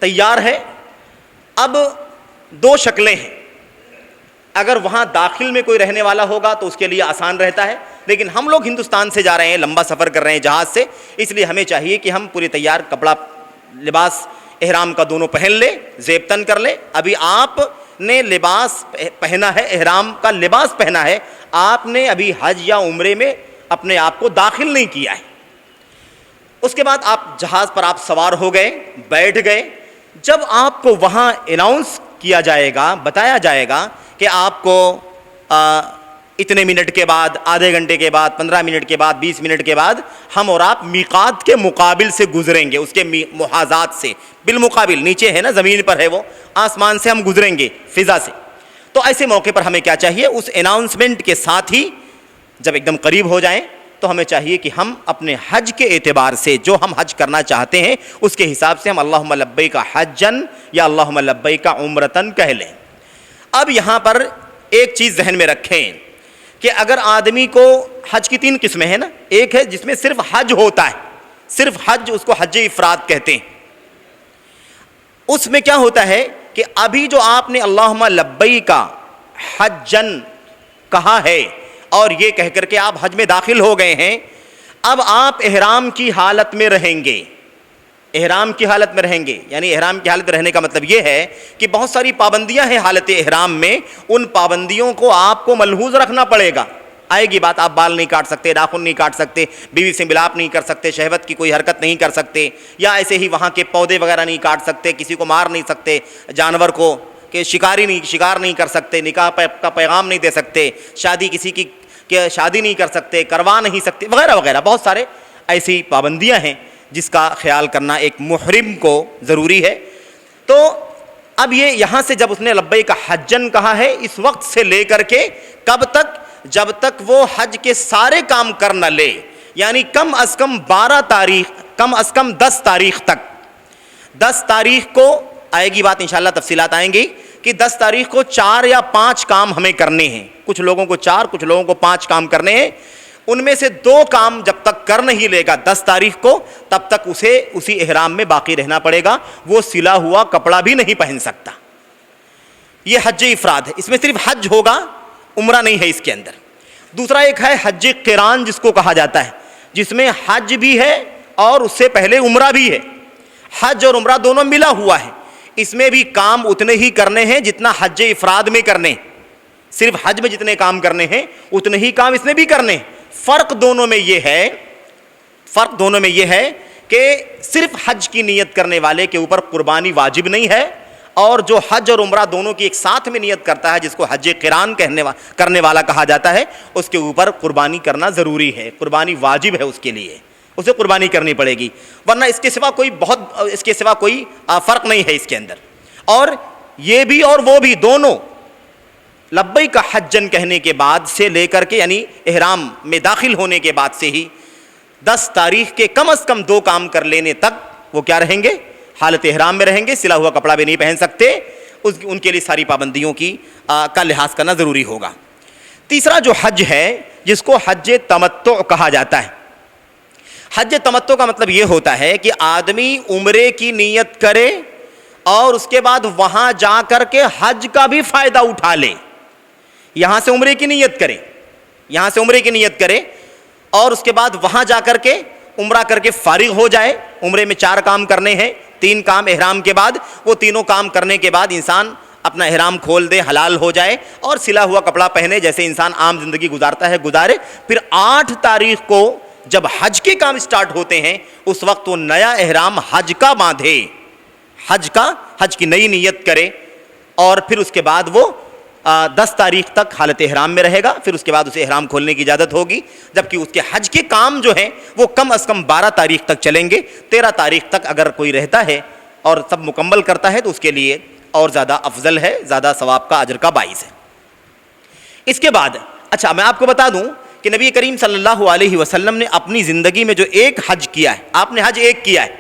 تیار ہے۔ اب 2 شکلیں ہیں، اگر وہاں داخل میں کوئی رہنے والا ہوگا تو اس کے لیے آسان رہتا ہے، لیکن ہم لوگ ہندوستان سے جا رہے ہیں، لمبا سفر کر رہے ہیں جہاز سے، اس لیے ہمیں چاہیے کہ ہم پورے تیار کپڑا، لباس احرام کا دونوں پہن لے، زیب تن کر لے۔ ابھی آپ نے لباس پہنا ہے، احرام کا لباس پہنا ہے، آپ نے ابھی حج یا عمرے میں اپنے آپ کو داخل نہیں کیا ہے۔ اس کے بعد آپ جہاز پر آپ سوار ہو گئے، بیٹھ گئے، جب آپ کو وہاں اناؤنس کیا جائے گا، بتایا جائے گا کہ آپ کو اتنے منٹ کے بعد، آدھے گھنٹے کے بعد، 15 منٹ کے بعد، 20 منٹ کے بعد ہم اور آپ میقات کے مقابل سے گزریں گے، اس کے محاذات سے بالمقابل، نیچے ہے نا، زمین پر ہے وہ، آسمان سے ہم گزریں گے، فضا سے۔ تو ایسے موقع پر ہمیں کیا چاہیے؟ اس اناؤنسمنٹ کے ساتھ ہی جب ایک دم قریب ہو جائیں تو ہمیں چاہیے کہ ہم اپنے حج کے اعتبار سے جو ہم حج کرنا چاہتے ہیں اس کے حساب سے ہم اللہم لبیک حجن یا اللہم لبیک عمرتن کہہ لیں۔ اب یہاں پر ایک چیز ذہن میں رکھیں کہ اگر آدمی کو حج کی 3 قسمیں ہیں نا، ایک ہے جس میں صرف حج ہوتا ہے، صرف حج، اس کو حج افراد کہتے ہیں۔ اس میں کیا ہوتا ہے کہ ابھی جو آپ نے اللہم لبیک حجن کہا ہے اور یہ کہہ کر کے آپ حج میں داخل ہو گئے ہیں، اب آپ احرام کی حالت میں رہیں گے، احرام کی حالت میں رہیں گے۔ یعنی احرام کی حالت میں رہنے کا مطلب یہ ہے کہ بہت ساری پابندیاں ہیں حالت احرام میں، ان پابندیوں کو آپ کو ملحوظ رکھنا پڑے گا۔ آئے گی بات، آپ بال نہیں کاٹ سکتے، ناخن نہیں کاٹ سکتے، بیوی سے ملاپ نہیں کر سکتے، شہوت کی کوئی حرکت نہیں کر سکتے، یا ایسے ہی وہاں کے پودے وغیرہ نہیں کاٹ سکتے، کسی کو مار نہیں سکتے، جانور کو کہ شکار نہیں کر سکتے، نکاح کا پیغام نہیں دے سکتے، شادی کسی کی کہ شادی نہیں کر سکتے، کروا نہیں سکتے، وغیرہ وغیرہ۔ بہت سارے ایسی پابندیاں ہیں جس کا خیال کرنا ایک محرم کو ضروری ہے۔ تو اب یہ یہاں سے جب اس نے لبیک حجن کہا ہے، اس وقت سے لے کر کے کب تک؟ جب تک وہ حج کے سارے کام کر نہ لے، یعنی کم از کم 12 تاریخ، کم از کم 10 تاریخ تک۔ 10 تاریخ کو آئے گی بات، انشاءاللہ تفصیلات آئیں گی کہ 10 تاریخ کو 4 یا 5 کام ہمیں کرنے ہیں، کچھ لوگوں کو 4، کچھ لوگوں کو 5 کام کرنے ہیں۔ ان میں سے 2 کام جب تک کر نہیں لے گا 10 تاریخ کو، تب تک اسے اسی احرام میں باقی رہنا پڑے گا، وہ سلا ہوا کپڑا بھی نہیں پہن سکتا۔ یہ حج افراد ہے، اس میں صرف حج ہوگا، عمرہ نہیں ہے اس کے اندر۔ دوسرا ایک ہے حج قران جس کو کہا جاتا ہے، جس میں حج بھی ہے اور اس سے پہلے عمرہ بھی ہے، حج اور عمرہ دونوں ملا ہوا ہے۔ اس میں بھی کام اتنے ہی کرنے ہیں جتنا حج افراد میں کرنے، صرف حج میں جتنے کام کرنے ہیں اتنے ہی کام اس میں بھی کرنے ہیں۔ فرق دونوں میں یہ ہے کہ صرف حج کی نیت کرنے والے کے اوپر قربانی واجب نہیں ہے، اور جو حج اور عمرہ دونوں کی ایک ساتھ میں نیت کرتا ہے، جس کو حج قران کرنے والا کہا جاتا ہے، اس کے اوپر قربانی کرنا ضروری ہے، قربانی واجب ہے اس کے لیے، اسے قربانی کرنی پڑے گی، ورنہ اس کے سوا کوئی فرق نہیں ہے اس کے اندر۔ اور یہ بھی اور وہ بھی دونوں لبیک حجن کہنے کے بعد سے لے کر کے، یعنی احرام میں داخل ہونے کے بعد سے ہی 10 تاریخ کے کم از کم 2 کام کر لینے تک وہ کیا رہیں گے؟ حالت احرام میں رہیں گے، سلا ہوا کپڑا بھی نہیں پہن سکتے، ان کے لیے ساری پابندیوں کا لحاظ کرنا ضروری ہوگا۔ تیسرا جو حج ہے جس کو حج تمتع کہا جاتا ہے، حج تمتع کا مطلب یہ ہوتا ہے کہ آدمی عمرے کی نیت کرے اور اس کے بعد وہاں جا کر کے حج کا بھی فائدہ اٹھا لے۔ یہاں سے عمرے کی نیت کرے اور اس کے بعد وہاں جا کر کے عمرہ کر کے فارغ ہو جائے۔ عمرے میں 4 کام کرنے ہیں، 3 کام احرام کے بعد، وہ تینوں کام کرنے کے بعد انسان اپنا احرام کھول دے، حلال ہو جائے اور سلا ہوا کپڑا پہنے، جیسے انسان عام زندگی گزارتا ہے گزارے۔ پھر 8 تاریخ کو جب حج کے کام سٹارٹ ہوتے ہیں، اس وقت وہ نیا احرام حج کا باندھے، حج کی نئی نیت کرے، اور پھر اس کے بعد وہ 10 تاریخ تک حالت احرام میں رہے گا۔ پھر اس کے بعد اسے احرام کھولنے کی اجازت ہوگی، جبکہ اس کے حج کے کام جو ہیں وہ کم از کم 12 تاریخ تک چلیں گے۔ 13 تاریخ تک اگر کوئی رہتا ہے اور سب مکمل کرتا ہے تو اس کے لیے اور زیادہ افضل ہے، زیادہ ثواب کا، اجر کا باعث ہے۔ اس کے بعد اچھا میں آپ کو بتا دوں کہ نبی کریم صلی اللہ علیہ وسلم نے اپنی زندگی میں جو ایک حج کیا ہے، آپ نے حج 1 کیا ہے،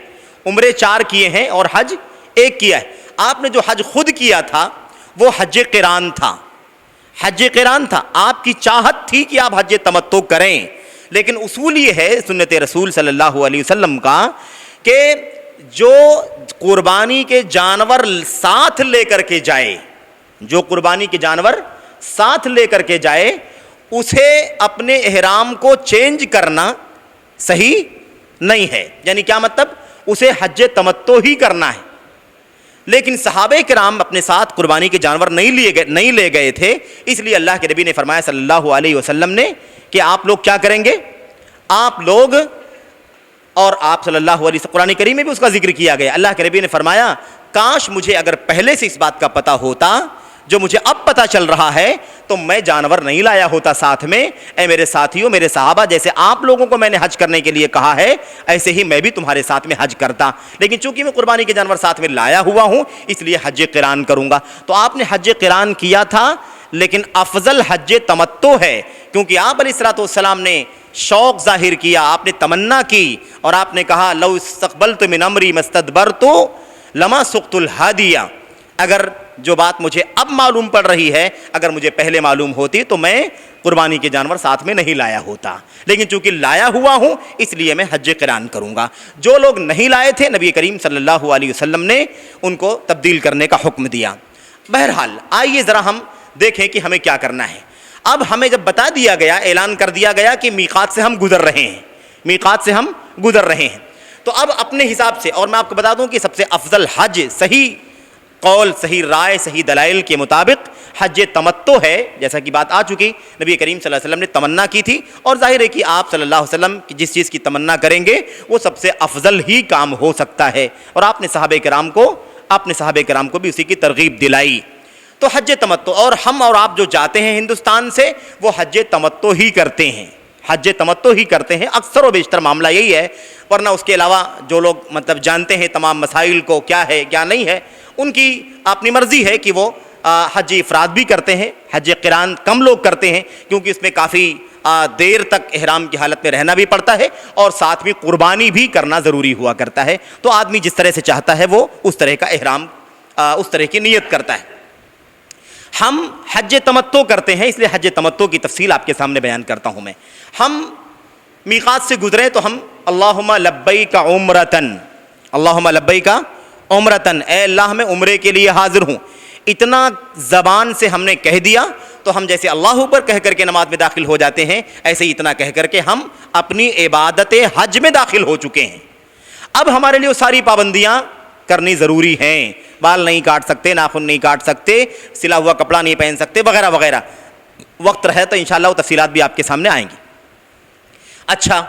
عمرے 4 کیے ہیں اور حج 1 کیا ہے۔ آپ نے جو حج خود کیا تھا وہ حج قران تھا، حج قران تھا۔ آپ کی چاہت تھی کہ آپ حج تمتع کریں، لیکن اصول یہ ہے سنت رسول صلی اللہ علیہ وسلم کا کہ جو قربانی کے جانور ساتھ لے کر کے جائے، جو قربانی کے جانور ساتھ لے کر کے جائے، اسے اپنے احرام کو چینج کرنا صحیح نہیں ہے۔ یعنی کیا مطلب؟ اسے حج تمتع ہی کرنا ہے۔ لیکن صحابہ کرام اپنے ساتھ قربانی کے جانور نہیں لے گئے تھے، اس لیے اللہ کے نبی نے فرمایا صلی اللہ علیہ وسلم نے کہ آپ لوگ کیا کریں گے؟ آپ لوگ، اور آپ صلی اللہ علیہ وسلم قرآن کریم میں بھی اس کا ذکر کیا گیا، اللہ کے نبی نے فرمایا کاش مجھے اگر پہلے سے اس بات کا پتہ ہوتا جو مجھے اب پتہ چل رہا ہے تو میں جانور نہیں لایا ہوتا ساتھ میں. اے میرے ساتھیوں، میرے صحابہ، جیسے آپ لوگوں کو میں نے حج کرنے کے لیے کہا ہے ایسے ہی میں بھی تمہارے ساتھ میں حج کرتا، لیکن چونکہ میں قربانی کے جانور ساتھ میں لایا ہوا ہوں اس لیے حج قران کروں گا. تو آپ نے حج قران کیا تھا، لیکن افضل حج تمتع ہے، کیونکہ آپ علیہ الصلوۃ والسلام نے شوق ظاہر کیا، آپ نے تمنا کی اور آپ نے کہا لو استقبلت من امری مستدبرت لما سقت الہادیہ. اگر جو بات مجھے اب معلوم پڑ رہی ہے اگر مجھے پہلے معلوم ہوتی تو میں قربانی کے جانور ساتھ میں نہیں لایا ہوتا، لیکن چونکہ لایا ہوا ہوں اس لیے میں حج قران کروں گا. جو لوگ نہیں لائے تھے نبی کریم صلی اللہ علیہ وسلم نے ان کو تبدیل کرنے کا حکم دیا. بہرحال آئیے ذرا ہم دیکھیں کہ ہمیں کیا کرنا ہے. اب ہمیں جب بتا دیا گیا، اعلان کر دیا گیا کہ میقات سے ہم گزر رہے ہیں، میقات سے ہم گزر رہے ہیں، تو اب اپنے حساب سے، اور میں آپ کو بتا دوں کہ سب سے افضل حج صحیح قول، صحیح رائے، صحیح دلائل کے مطابق حج تمتع ہے. جیسا کہ بات آ چکی، نبی کریم صلی اللہ علیہ وسلم نے تمنا کی تھی، اور ظاہر ہے کہ آپ صلی اللہ علیہ وسلم جس چیز کی تمنا کریں گے وہ سب سے افضل ہی کام ہو سکتا ہے، اور آپ نے صحابہ کرام کو بھی اسی کی ترغیب دلائی. تو حج تمتع، اور ہم اور آپ جو جاتے ہیں ہندوستان سے وہ حج تمتع ہی کرتے ہیں، حج تمتع ہی کرتے ہیں، اکثر و بیشتر معاملہ یہی ہے. ورنہ اس کے علاوہ جو لوگ مطلب جانتے ہیں تمام مسائل کو، کیا ہے کیا نہیں ہے، ان کی اپنی مرضی ہے کہ وہ حج افراد بھی کرتے ہیں. حج قران کم لوگ کرتے ہیں کیونکہ اس میں کافی دیر تک احرام کی حالت میں رہنا بھی پڑتا ہے اور ساتھ میں قربانی بھی کرنا ضروری ہوا کرتا ہے. تو آدمی جس طرح سے چاہتا ہے وہ اس طرح کا احرام، اس طرح کی نیت کرتا ہے. ہم حج تمتع کرتے ہیں، اس لیے حج تمتع کی تفصیل آپ کے سامنے بیان کرتا ہوں میں. ہم میقات سے گزرے تو ہم اللہم لبیک عمرتن، اللہم لبیک عمرتن، اے اللہ میں عمرے کے لیے حاضر ہوں، اتنا زبان سے ہم نے کہہ دیا تو ہم جیسے اللہ اوپر کہہ کر کے نماز میں داخل ہو جاتے ہیں، ایسے ہی اتنا کہہ کر کے ہم اپنی عبادت حج میں داخل ہو چکے ہیں. اب ہمارے لیے وہ ساری پابندیاں کرنی ضروری ہیں، بال نہیں کاٹ سکتے، ناخن نہیں کاٹ سکتے، سلا ہوا کپڑا نہیں پہن سکتے، وغیرہ وغیرہ. وقت رہے تو انشاءاللہ وہ تفصیلات بھی آپ کے سامنے آئیں گی. اچھا،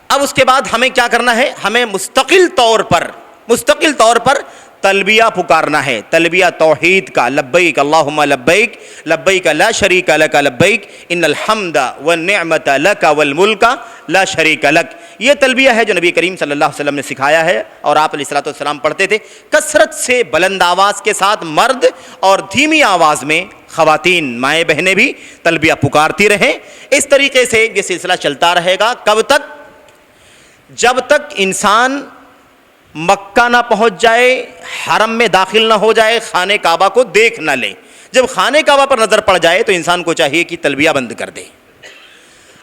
اب اس کے بعد ہمیں کیا کرنا ہے؟ ہمیں مستقل طور پر تلبیہ پکارنا ہے، تلبیہ توحید کا، لبیک اللہم لبیک، لبیک لا شریک لک لبیک، ان الحمد والنعمت لک والملک لا شریک لک. یہ تلبیہ ہے جو نبی کریم صلی اللہ علیہ وسلم نے سکھایا ہے اور آپ علیہ الصلوۃ والسلام پڑھتے تھے کثرت سے، بلند آواز کے ساتھ مرد اور دھیمی آواز میں خواتین، مائیں بہنیں بھی تلبیہ پکارتی رہیں. اس طریقے سے یہ سلسلہ چلتا رہے گا. کب تک؟ جب تک انسان مکہ نہ پہنچ جائے، حرم میں داخل نہ ہو جائے، خانہ کعبہ کو دیکھ نہ لے. جب خانہ کعبہ پر نظر پڑ جائے تو انسان کو چاہیے کہ تلبیہ بند کر دے.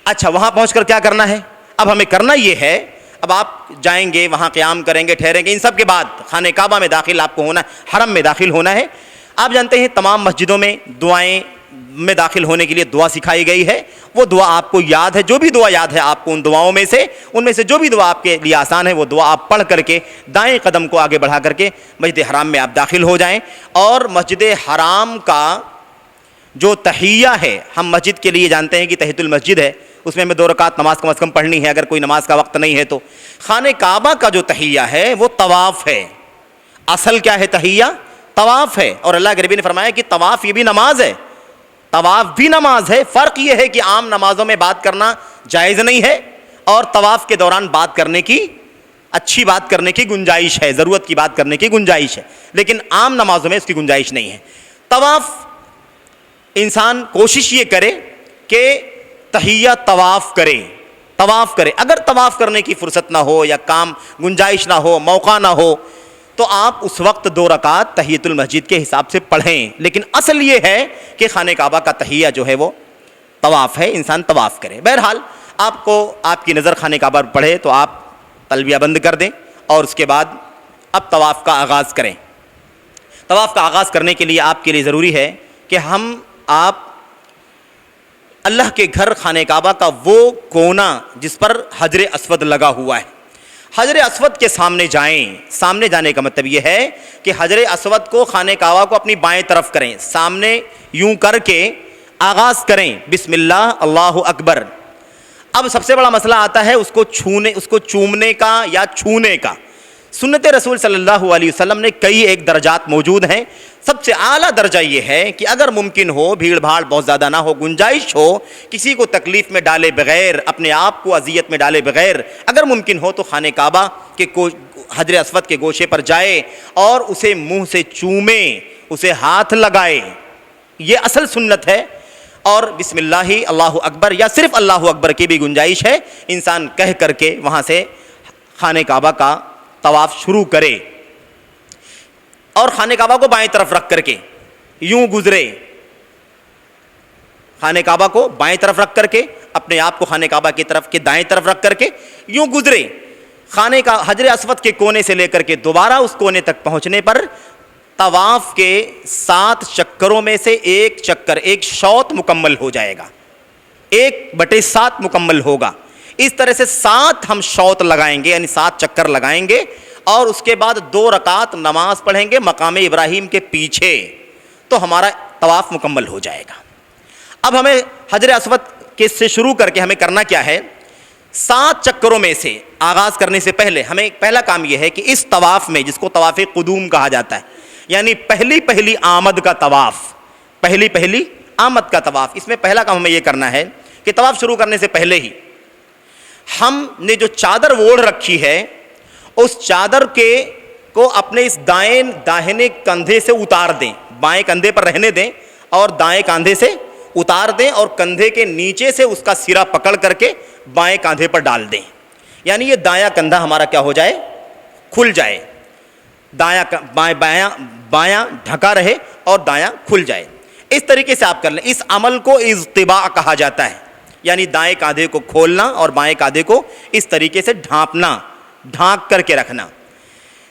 اچھا، وہاں پہنچ کر کیا کرنا ہے؟ اب ہمیں کرنا یہ ہے، اب آپ جائیں گے، وہاں قیام کریں گے، ٹھہریں گے، ان سب کے بعد خانہ کعبہ میں داخل آپ کو ہونا ہے، حرم میں داخل ہونا ہے. آپ جانتے ہیں تمام مسجدوں میں دعائیں میں داخل ہونے کے لیے دعا سکھائی گئی ہے. وہ دعا آپ کو یاد ہے، جو بھی دعا یاد ہے آپ کو ان دعاؤں میں سے، ان میں سے جو بھی دعا آپ کے لیے آسان ہے وہ دعا آپ پڑھ کر کے دائیں قدم کو آگے بڑھا کر کے مسجد حرام میں آپ داخل ہو جائیں. اور مسجد حرام کا جو تحیہ ہے، ہم مسجد کے لیے جانتے ہیں کہ تحیۃ المسجد ہے، اس میں ہمیں 2 رکعت نماز کم از کم پڑھنی ہے اگر کوئی نماز کا وقت نہیں ہے تو. خانہ کعبہ کا جو تحیہ ہے وہ طواف ہے. اصل کیا ہے؟ تحیہ طواف ہے. اور اللہ کے نبی نے فرمایا کہ طواف یہ بھی نماز ہے، طواف بھی نماز ہے. فرق یہ ہے کہ عام نمازوں میں بات کرنا جائز نہیں ہے اور طواف کے دوران بات کرنے کی، اچھی بات کرنے کی گنجائش ہے، ضرورت کی بات کرنے کی گنجائش ہے، لیکن عام نمازوں میں اس کی گنجائش نہیں ہے. طواف انسان کوشش یہ کرے کہ تحیہ طواف کرے. اگر طواف کرنے کی فرصت نہ ہو یا کام گنجائش نہ ہو، موقع نہ ہو، تو آپ اس وقت 2 رکعت تحیۃ المسجد کے حساب سے پڑھیں. لیکن اصل یہ ہے کہ خانہ کعبہ کا تحیہ جو ہے وہ طواف ہے، انسان طواف کرے. بہرحال آپ کو، آپ کی نظر خانہ کعبہ پر پڑھے تو آپ تلبیہ بند کر دیں اور اس کے بعد اب طواف کا آغاز کریں. طواف کا آغاز کرنے کے لیے آپ کے لیے ضروری ہے کہ آپ اللہ کے گھر خانہ کعبہ کا وہ کونا جس پر حجر اسود لگا ہوا ہے، حجر اسود کے سامنے جائیں. سامنے جانے کا مطلب یہ ہے کہ حجر اسود کو، خانہ کعبہ کو اپنی بائیں طرف کریں، سامنے یوں کر کے آغاز کریں، بسم اللہ اللہ اکبر. اب سب سے بڑا مسئلہ آتا ہے اس کو چومنے کا یا چھونے کا. سنت رسول صلی اللہ علیہ وسلم نے کئی ایک درجات موجود ہیں. سب سے اعلیٰ درجہ یہ ہے کہ اگر ممکن ہو, بھیڑ بھاڑ بہت زیادہ نہ ہو, گنجائش ہو, کسی کو تکلیف میں ڈالے بغیر, اپنے آپ کو اذیت میں ڈالے بغیر اگر ممکن ہو تو خانہ کعبہ کے حجر اسود کے گوشے پر جائے اور اسے منہ سے چومے, اسے ہاتھ لگائے. یہ اصل سنت ہے. اور بسم اللہ اللہ اکبر یا صرف اللہ اکبر کی بھی گنجائش ہے, انسان کہہ کر کے وہاں سے خانہ کعبہ کا طواف شروع کرے اور خانہ کعبہ کو بائیں طرف رکھ کر کے یوں گزرے. خانہ کعبہ کو بائیں طرف رکھ کر کے, اپنے آپ کو خانہ کعبہ کی طرف کے دائیں طرف رکھ کر کے یوں گزرے. خانے کا حجر اسود کے کونے سے لے کر کے دوبارہ اس کونے تک پہنچنے پر طواف کے 7 چکروں میں سے ایک چکر, ایک شوط مکمل ہو جائے گا, 1/7 مکمل ہوگا. اس طرح سے 7 ہم شوط لگائیں گے, یعنی 7 چکر لگائیں گے اور اس کے بعد 2 رکعت نماز پڑھیں گے مقام ابراہیم کے پیچھے, تو ہمارا طواف مکمل ہو جائے گا. اب ہمیں حجر اسود کے سے شروع کر کے ہمیں کرنا کیا ہے, 7 چکروں میں سے آغاز کرنے سے پہلے ہمیں پہلا کام یہ ہے کہ اس طواف میں, جس کو طواف قدوم کہا جاتا ہے, یعنی پہلی آمد کا طواف, پہلی آمد کا طواف, اس میں پہلا کام ہمیں یہ کرنا ہے کہ طواف شروع کرنے سے پہلے ہی ہم نے جو چادر اوڑھ رکھی ہے اس چادر کو اپنے اس داہنے کندھے سے اتار دیں, بائیں کندھے پر رہنے دیں اور دائیں کاندھے سے اتار دیں اور کندھے کے نیچے سے اس کا سرا پکڑ کر کے بائیں کاندھے پر ڈال دیں. یعنی یہ دایاں کندھا ہمارا کیا ہو جائے, کھل جائے, بایاں ڈھکا رہے اور دایاں کھل جائے. اس طریقے سے آپ کر لیں. اس عمل کو اضطباع کہا جاتا ہے, یعنی دائیں کاندھے کو کھولنا اور بائیں کاندھے کو اس طریقے سے ڈھانپنا, ڈھانک کر کے رکھنا.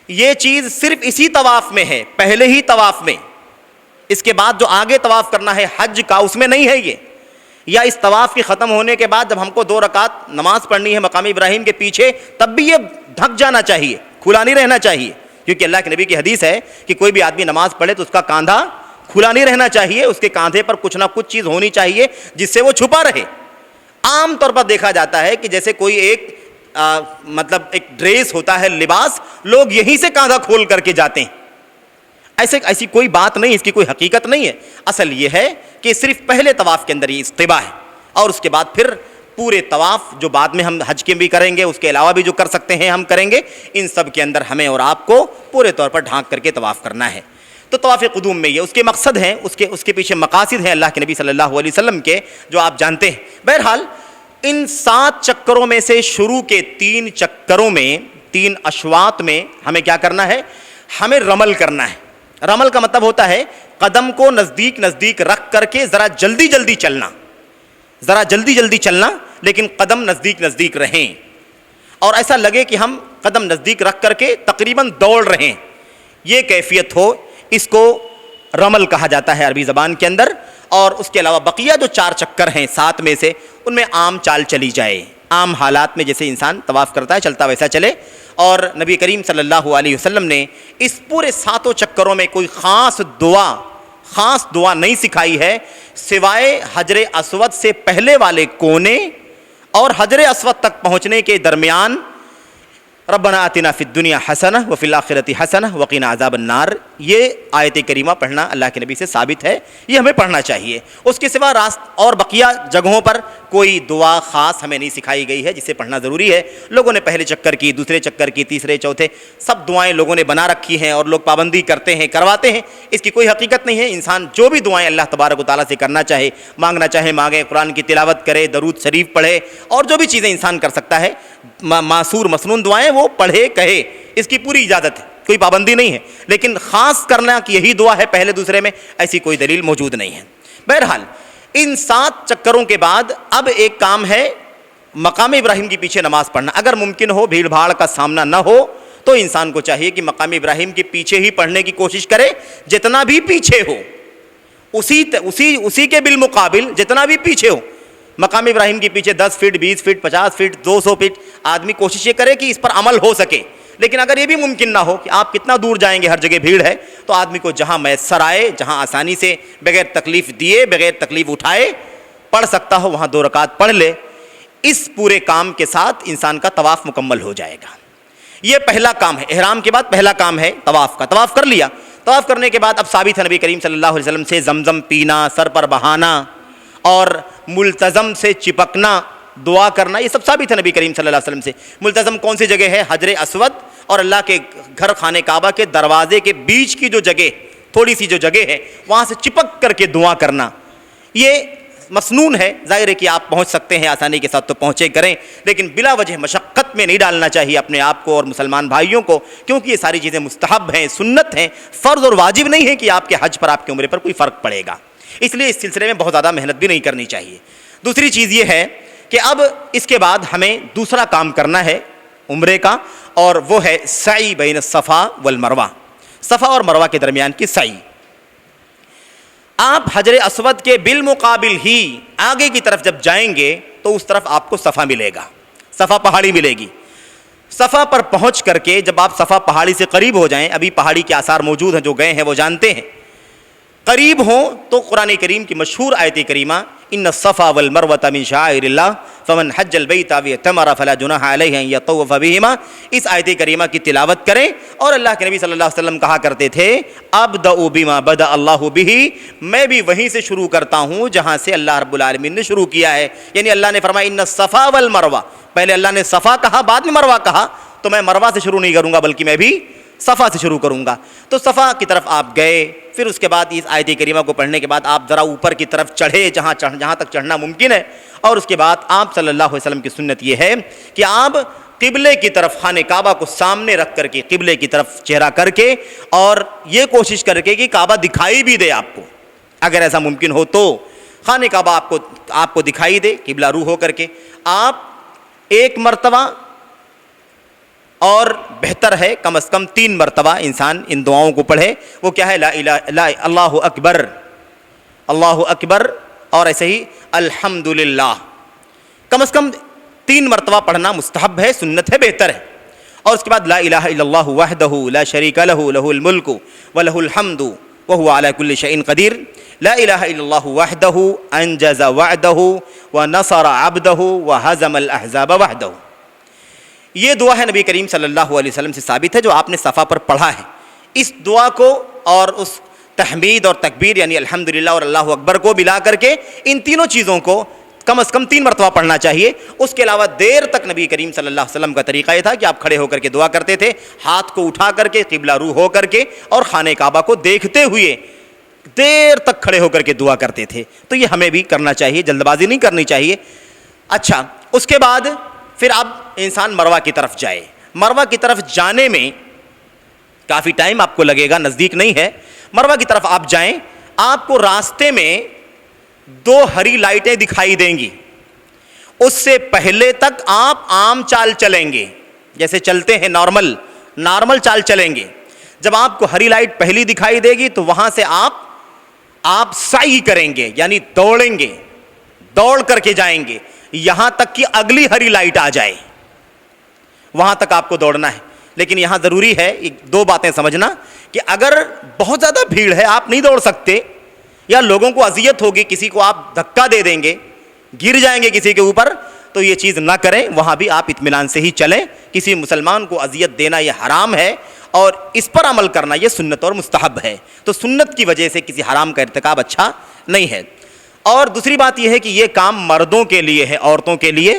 یہ چیز صرف اسی طواف میں ہے, پہلے ہی طواف میں. اس کے بعد جو آگے طواف کرنا ہے حج کا, اس میں نہیں ہے یہ. یا اس طواف کے ختم ہونے کے بعد جب ہم کو 2 رکعت نماز پڑھنی ہے مقام ابراہیم کے پیچھے, تب بھی یہ ڈھک جانا چاہیے, کھلا نہیں رہنا چاہیے, کیونکہ اللہ کے نبی کی حدیث ہے کہ کوئی بھی آدمی نماز پڑھے تو اس کا کاندھا کھلا نہیں رہنا چاہیے, اس کے کاندھے پر کچھ نہ کچھ چیز ہونی چاہیے جس سے وہ چھپا رہے. عام طور پر دیکھا جاتا ہے کہ جیسے کوئی مطلب ایک ڈریس ہوتا ہے, لباس, لوگ یہیں سے کاندھا کھول کر کے جاتے ہیں. ایسی کوئی بات نہیں, اس کی کوئی حقیقت نہیں ہے. اصل یہ ہے کہ صرف پہلے طواف کے اندر یہ استباع ہے, اور اس کے بعد پھر پورے طواف جو بعد میں ہم حج کے بھی کریں گے, اس کے علاوہ بھی جو کر سکتے ہیں ہم کریں گے, ان سب کے اندر ہمیں اور آپ کو پورے طور پر ڈھانک کر کے طواف کرنا ہے. تو طواف قدوم میں یہ اس کے مقصد ہیں, اس کے پیچھے مقاصد ہیں اللہ کے نبی صلی اللہ علیہ وسلم کے, جو آپ جانتے ہیں. بہرحال ان 7 چکروں میں سے شروع کے 3 چکروں میں, 3 اشواط میں ہمیں کیا کرنا ہے, ہمیں رمل کرنا ہے. رمل کا مطلب ہوتا ہے قدم کو نزدیک رکھ کر کے ذرا جلدی چلنا, لیکن قدم نزدیک رہیں اور ایسا لگے کہ ہم قدم نزدیک رکھ کر کے تقریباً دوڑ رہے ہیں. یہ کیفیت ہو, اس کو رمل کہا جاتا ہے عربی زبان کے اندر. اور اس کے علاوہ بقیہ جو 4 چکر ہیں 7 میں سے, ان میں عام چال چلی جائے, عام حالات میں جیسے انسان طواف کرتا ہے چلتا ویسا چلے. اور نبی کریم صلی اللہ علیہ وسلم نے اس پورے 7 چکروں میں کوئی خاص دعا نہیں سکھائی ہے, سوائے حجر اسود سے پہلے والے کونے اور حجر اسود تک پہنچنے کے درمیان ربنا آتنا فی الدنیا حسنہ وفی الآخرۃ حسنہ وقنا عذاب النار. یہ آیت کریمہ پڑھنا اللہ کے نبی سے ثابت ہے, یہ ہمیں پڑھنا چاہیے. اس کے سوا اور بقیہ جگہوں پر کوئی دعا خاص ہمیں نہیں سکھائی گئی ہے جسے پڑھنا ضروری ہے. لوگوں نے پہلے چکر کی, دوسرے چکر کی, تیسرے, چوتھے, سب دعائیں لوگوں نے بنا رکھی ہیں اور لوگ پابندی کرتے ہیں, کرواتے ہیں. اس کی کوئی حقیقت نہیں ہے. انسان جو بھی دعائیں اللہ تبارک و تعالیٰ سے کرنا چاہے, مانگنا چاہے مانگے, قرآن کی تلاوت کرے, درود شریف پڑھے, اور جو بھی چیزیں انسان کر سکتا ہے, معصور مسنون دعائیں وہ پڑھے کہے, اس کی پوری اجازت ہے, کوئی پابندی نہیں ہے. لیکن خاص کرنا کہ یہی دعا ہے پہلے دوسرے میں, ایسی کوئی دلیل موجود نہیں ہے. بہرحال ان 7 چکروں کے بعد اب ایک کام ہے مقام ابراہیم کے پیچھے نماز پڑھنا. اگر ممکن ہو, بھیڑ بھاڑ کا سامنا نہ ہو, تو انسان کو چاہیے کہ مقام ابراہیم کے پیچھے ہی پڑھنے کی کوشش کرے. جتنا بھی پیچھے ہو, اسی کے بالمقابل جتنا بھی پیچھے ہو, مقام ابراہیم کے پیچھے 10 فٹ, 20 فٹ, 50 فٹ, 200 فٹ, آدمی کوشش یہ کرے کہ اس پر عمل ہو سکے. لیکن اگر یہ بھی ممکن نہ ہو کہ آپ کتنا دور جائیں گے, ہر جگہ بھیڑ ہے, تو آدمی کو جہاں میسر آئے, جہاں آسانی سے بغیر تکلیف دیے, بغیر تکلیف اٹھائے پڑھ سکتا ہو, وہاں 2 رکعت پڑھ لے. اس پورے کام کے ساتھ انسان کا طواف مکمل ہو جائے گا. یہ پہلا کام ہے، احرام کے بعد پہلا کام ہے طواف کا. طواف کر لیا. طواف کرنے کے بعد اب ثابت ہے نبی کریم صلی اللہ علیہ وسلم سے زمزم پینا، سر پر بہانا اور ملتزم سے چپکنا، دعا کرنا، یہ سب ثابت ہے نبی کریم صلی اللہ علیہ وسلم سے. ملتزم کون سی جگہ ہے؟ حجر اسود اور اللہ کے گھر خانہ کعبہ کے دروازے کے بیچ کی جو جگہ، تھوڑی سی جو جگہ ہے، وہاں سے چپک کر کے دعا کرنا. یہ مسنون ہے، ظاہر ہے کہ آپ پہنچ سکتے ہیں آسانی کے ساتھ تو پہنچے کریں، لیکن بلا وجہ مشقت میں نہیں ڈالنا چاہیے اپنے آپ کو اور مسلمان بھائیوں کو، کیونکہ یہ ساری چیزیں مستحب ہیں، سنت ہیں، فرض اور واجب نہیں ہے کہ آپ کے حج پر، آپ کے عمرے پر کوئی فرق پڑے گا. اس لیے اس سلسلے میں بہت زیادہ محنت بھی نہیں کرنی چاہیے. دوسری چیز یہ ہے کہ اب اس کے بعد ہمیں دوسرا کام کرنا ہے عمرے کا، اور وہ ہے سعی بین الصفا والمروہ، صفا اور مروہ کے درمیان کی سعی. آپ حجر اسود کے بالمقابل ہی آگے کی طرف جب جائیں گے تو اس طرف آپ کو صفا ملے گا، صفا پہاڑی ملے گی. صفا پر پہنچ کر کے جب آپ صفا پہاڑی سے قریب ہو جائیں، ابھی پہاڑی کے آثار موجود ہیں، جو گئے ہیں وہ جانتے ہیں، قریب ہوں تو قرآن کریم کی مشہور آیت کریمہ ان الصفا والمروۃ من شعائر اللہ فمن حج البیت او اعتمر فلا جناح علیہ ان یطوف بہما، اس آیت کریمہ کی تلاوت کریں. اور اللہ کے نبی صلی اللہ علیہ وسلم کہا کرتے تھے ابدأ بما بدأ اللہ بہ، میں بھی وہیں سے شروع کرتا ہوں جہاں سے اللہ رب العالمین نے شروع کیا ہے. یعنی اللہ نے فرمایا ان الصفا والمروہ، پہلے اللہ نے صفا کہا بعد میں مروہ کہا، تو میں مروہ سے شروع نہیں کروں گا بلکہ میں بھی صفا سے شروع کروں گا. تو صفا کی طرف آپ گئے، پھر اس کے بعد اس آیت کریمہ کو پڑھنے کے بعد آپ ذرا اوپر کی طرف چڑھے جہاں تک چڑھنا ممکن ہے. اور اس کے بعد آپ صلی اللہ علیہ وسلم کی سنت یہ ہے کہ آپ قبلے کی طرف، خانہ کعبہ کو سامنے رکھ کر کے، قبلے کی طرف چہرہ کر کے، اور یہ کوشش کر کے کہ کعبہ دکھائی بھی دے آپ کو، اگر ایسا ممکن ہو تو خانہ کعبہ آپ کو دکھائی دے قبلہ رو ہو کر کے. آپ ایک مرتبہ، اور بہتر ہے کم از کم 3 مرتبہ انسان ان دعاؤں کو پڑھے. وہ کیا ہے؟ اللہ اکبر، اللہ اکبر، اور ایسے ہی الحمدللہ، کم از کم 3 مرتبہ پڑھنا مستحب ہے، سنت ہے، بہتر ہے. اور اس کے بعد لا الہ الا اللہ وحدہ لا شریک لہ لہ الملک ولہ الحمد وہو علی کل شیء قدیر، لا الہ الا اللہ وحدہ انجز وعدہ ونصر عبدہ وہزم الاحزاب وحدہ. یہ دعا ہے نبی کریم صلی اللہ علیہ وسلم سے ثابت ہے، جو آپ نے صفا پر پڑھا ہے. اس دعا کو اور اس تحمید اور تکبیر یعنی الحمدللہ اور اللہ اکبر کو ملا کر کے ان تینوں چیزوں کو کم از کم 3 مرتبہ پڑھنا چاہیے. اس کے علاوہ دیر تک نبی کریم صلی اللہ علیہ وسلم کا طریقہ یہ تھا کہ آپ کھڑے ہو کر کے دعا کرتے تھے، ہاتھ کو اٹھا کر کے قبلہ رو ہو کر کے اور خانہ کعبہ کو دیکھتے ہوئے دیر تک کھڑے ہو کر کے دعا کرتے تھے. تو یہ ہمیں بھی کرنا چاہیے، جلد بازی نہیں کرنی چاہیے. اچھا، اس کے بعد پھر اب انسان مروہ کی طرف جائے. مروہ کی طرف جانے میں کافی ٹائم آپ کو لگے گا، نزدیک نہیں ہے. مروہ کی طرف آپ جائیں، آپ کو راستے میں 2 ہری لائٹیں دکھائی دیں گی. اس سے پہلے تک آپ عام چال چلیں گے، جیسے چلتے ہیں نارمل چال چلیں گے. جب آپ کو ہری لائٹ پہلی دکھائی دے گی تو وہاں سے آپ سعی کریں گے، یعنی دوڑیں گے، دوڑ کر کے جائیں گے یہاں تک کہ اگلی ہری لائٹ آ جائے، وہاں تک آپ کو دوڑنا ہے. لیکن یہاں ضروری ہے 2 باتیں سمجھنا کہ اگر بہت زیادہ بھیڑ ہے، آپ نہیں دوڑ سکتے، یا لوگوں کو اذیت ہوگی، کسی کو آپ دھکا دے دیں گے، گر جائیں گے کسی کے اوپر، تو یہ چیز نہ کریں. وہاں بھی آپ اطمینان سے ہی چلیں. کسی مسلمان کو اذیت دینا یہ حرام ہے، اور اس پر عمل کرنا یہ سنت اور مستحب ہے. تو سنت کی وجہ سے کسی حرام کا ارتکاب اچھا نہیں ہے. اور دوسری بات یہ ہے کہ یہ کام مردوں کے لیے ہے، عورتوں کے لیے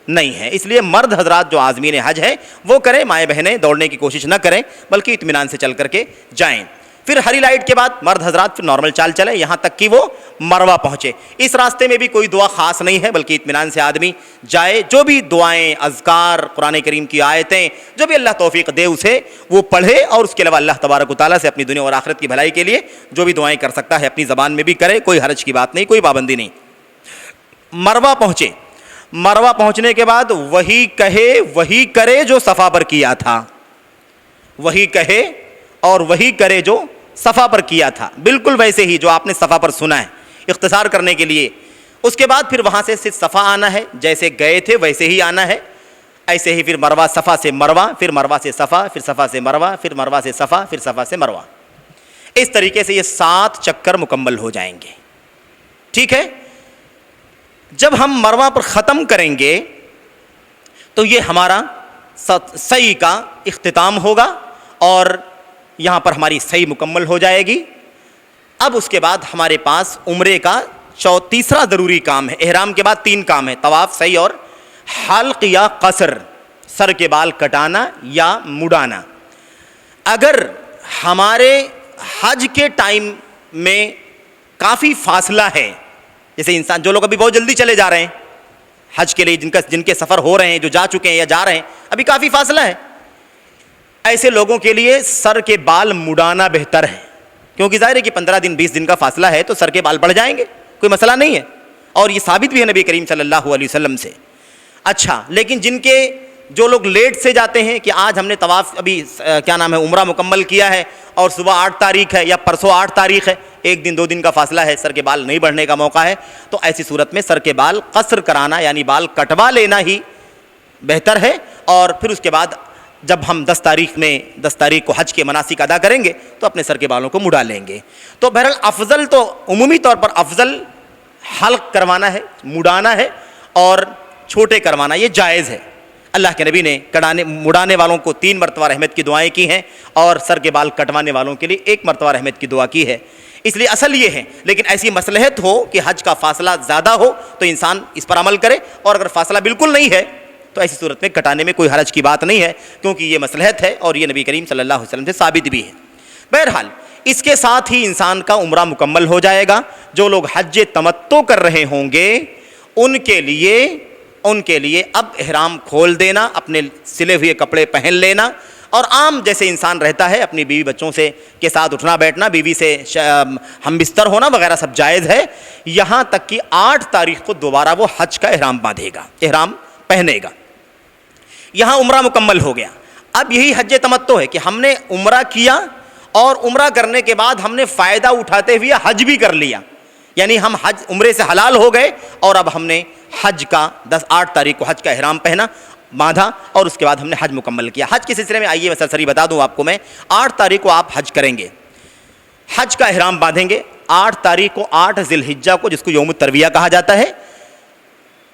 نہیں ہے. اس لیے مرد حضرات جو عازمین حج ہے وہ کریں، مائیں بہنیں دوڑنے کی کوشش نہ کریں بلکہ اطمینان سے چل کر کے جائیں. پھر ہری لائٹ کے بعد مرد حضرات پھر نارمل چال چلیں یہاں تک کہ وہ مروہ پہنچے. اس راستے میں بھی کوئی دعا خاص نہیں ہے بلکہ اطمینان سے آدمی جائے. جو بھی دعائیں، اذکار، قرآن کریم کی آیتیں، جو بھی اللہ توفیق دے اسے وہ پڑھے. اور اس کے علاوہ اللہ تبارک و تعالیٰ سے اپنی دنیا اور آخرت کی بھلائی کے لیے جو بھی دعائیں کر سکتا ہے اپنی زبان میں بھی کرے، کوئی حرج کی بات نہیں، کوئی پابندی نہیں. مروہ پہنچے، مروہ پہنچنے کے بعد وہی کہے وہی کرے جو صفا پر کیا تھا، وہی کہے اور وہی کرے جو صفا پر کیا تھا، بالکل ویسے ہی جو آپ نے صفا پر سنا ہے. اختصار کرنے کے لیے اس کے بعد پھر وہاں سے صرف صفا آنا ہے، جیسے گئے تھے ویسے ہی آنا ہے. ایسے ہی پھر مروہ، صفا سے مروہ، پھر مروہ سے صفا، پھر صفا سے مروہ، پھر مروہ سے صفا، پھر صفا سے مروہ. اس طریقے سے یہ 7 چکر مکمل ہو جائیں گے. ٹھیک ہے. جب ہم مروہ پر ختم کریں گے تو یہ ہمارا سعی کا اختتام ہوگا اور یہاں پر ہماری سعی مکمل ہو جائے گی۔ اب اس کے بعد ہمارے پاس عمرے کا تیسرا ضروری کام ہے۔ احرام کے بعد 3 کام ہیں، طواف، سعی اور حلق یا قصر، سر کے بال کٹانا یا مڈانا۔ اگر ہمارے حج کے ٹائم میں کافی فاصلہ ہے، جیسے انسان جو لوگ ابھی بہت جلدی چلے جا رہے ہیں حج کے لیے، جن کے سفر ہو رہے ہیں، جو جا چکے ہیں یا جا رہے ہیں، ابھی کافی فاصلہ ہے، ایسے لوگوں کے لیے سر کے بال مڈانا بہتر ہے، کیونکہ ظاہر ہے کہ 15 دن 20 دن کا فاصلہ ہے تو سر کے بال بڑھ جائیں گے، کوئی مسئلہ نہیں ہے، اور یہ ثابت بھی ہے نبی کریم صلی اللہ علیہ وسلم سے۔ اچھا، لیکن جو لوگ لیٹ سے جاتے ہیں کہ آج ہم نے طواف ابھی عمرہ مکمل کیا ہے اور صبح 8 تاریخ ہے یا پرسوں 8 تاریخ ہے، 1 دن 2 دن کا فاصلہ ہے، سر کے بال نہیں بڑھنے کا موقع ہے، تو ایسی صورت میں سر کے بال قصر کرانا یعنی بال کٹوا لینا ہی بہتر ہے، اور پھر اس کے بعد جب ہم 10 تاریخ کو حج کے مناسک ادا کریں گے تو اپنے سر کے بالوں کو مڈا لیں گے۔ تو بہرحال افضل تو عمومی طور پر افضل حلق کروانا ہے، مڈانا ہے، اور چھوٹے کروانا یہ جائز ہے۔ اللہ کے نبی نے مڈانے والوں کو 3 مرتبہ رحمت کی دعائیں کی ہیں اور سر کے بال کٹوانے والوں کے لیے 1 مرتبہ رحمت کی دعا کی ہے۔ اس لیے اصل یہ ہے، لیکن ایسی مصلحت ہو کہ حج کا فاصلہ زیادہ ہو تو انسان اس پر عمل کرے، اور اگر فاصلہ بالکل نہیں ہے تو ایسی صورت میں کٹانے میں کوئی حرج کی بات نہیں ہے، کیونکہ یہ مصلحت ہے اور یہ نبی کریم صلی اللہ علیہ وسلم سے ثابت بھی ہے۔ بہرحال اس کے ساتھ ہی انسان کا عمرہ مکمل ہو جائے گا۔ جو لوگ حج تمتع کر رہے ہوں گے ان کے لیے اب احرام کھول دینا، اپنے سلے ہوئے کپڑے پہن لینا، اور عام جیسے انسان رہتا ہے اپنی بیوی بچوں کے ساتھ اٹھنا بیٹھنا، بیوی سے ہم بستر ہونا وغیرہ سب جائز ہے، یہاں تک کہ 8 تاریخ کو دوبارہ وہ حج کا احرام باندھے گا، احرام پہنے گا۔ یہاں عمرہ مکمل ہو گیا۔ اب یہی حج تمتع ہے کہ ہم نے عمرہ کیا اور عمرہ کرنے کے بعد ہم نے فائدہ اٹھاتے ہوئے حج بھی کر لیا، یعنی ہم عمرے سے حلال ہو گئے، اور اب ہم نے حج کا 8 تاریخ کو حج کا احرام باندھا، اور اس کے بعد ہم نے حج مکمل کیا۔ حج کے سلسلے میں آئیے سرسری بتا دوں آپ کو میں، 8 تاریخ کو آپ حج کریں گے، حج کا احرام باندھیں گے 8 تاریخ کو، 8 ذی الحجہ کو، جس کو یوم الترویہ کہا جاتا ہے۔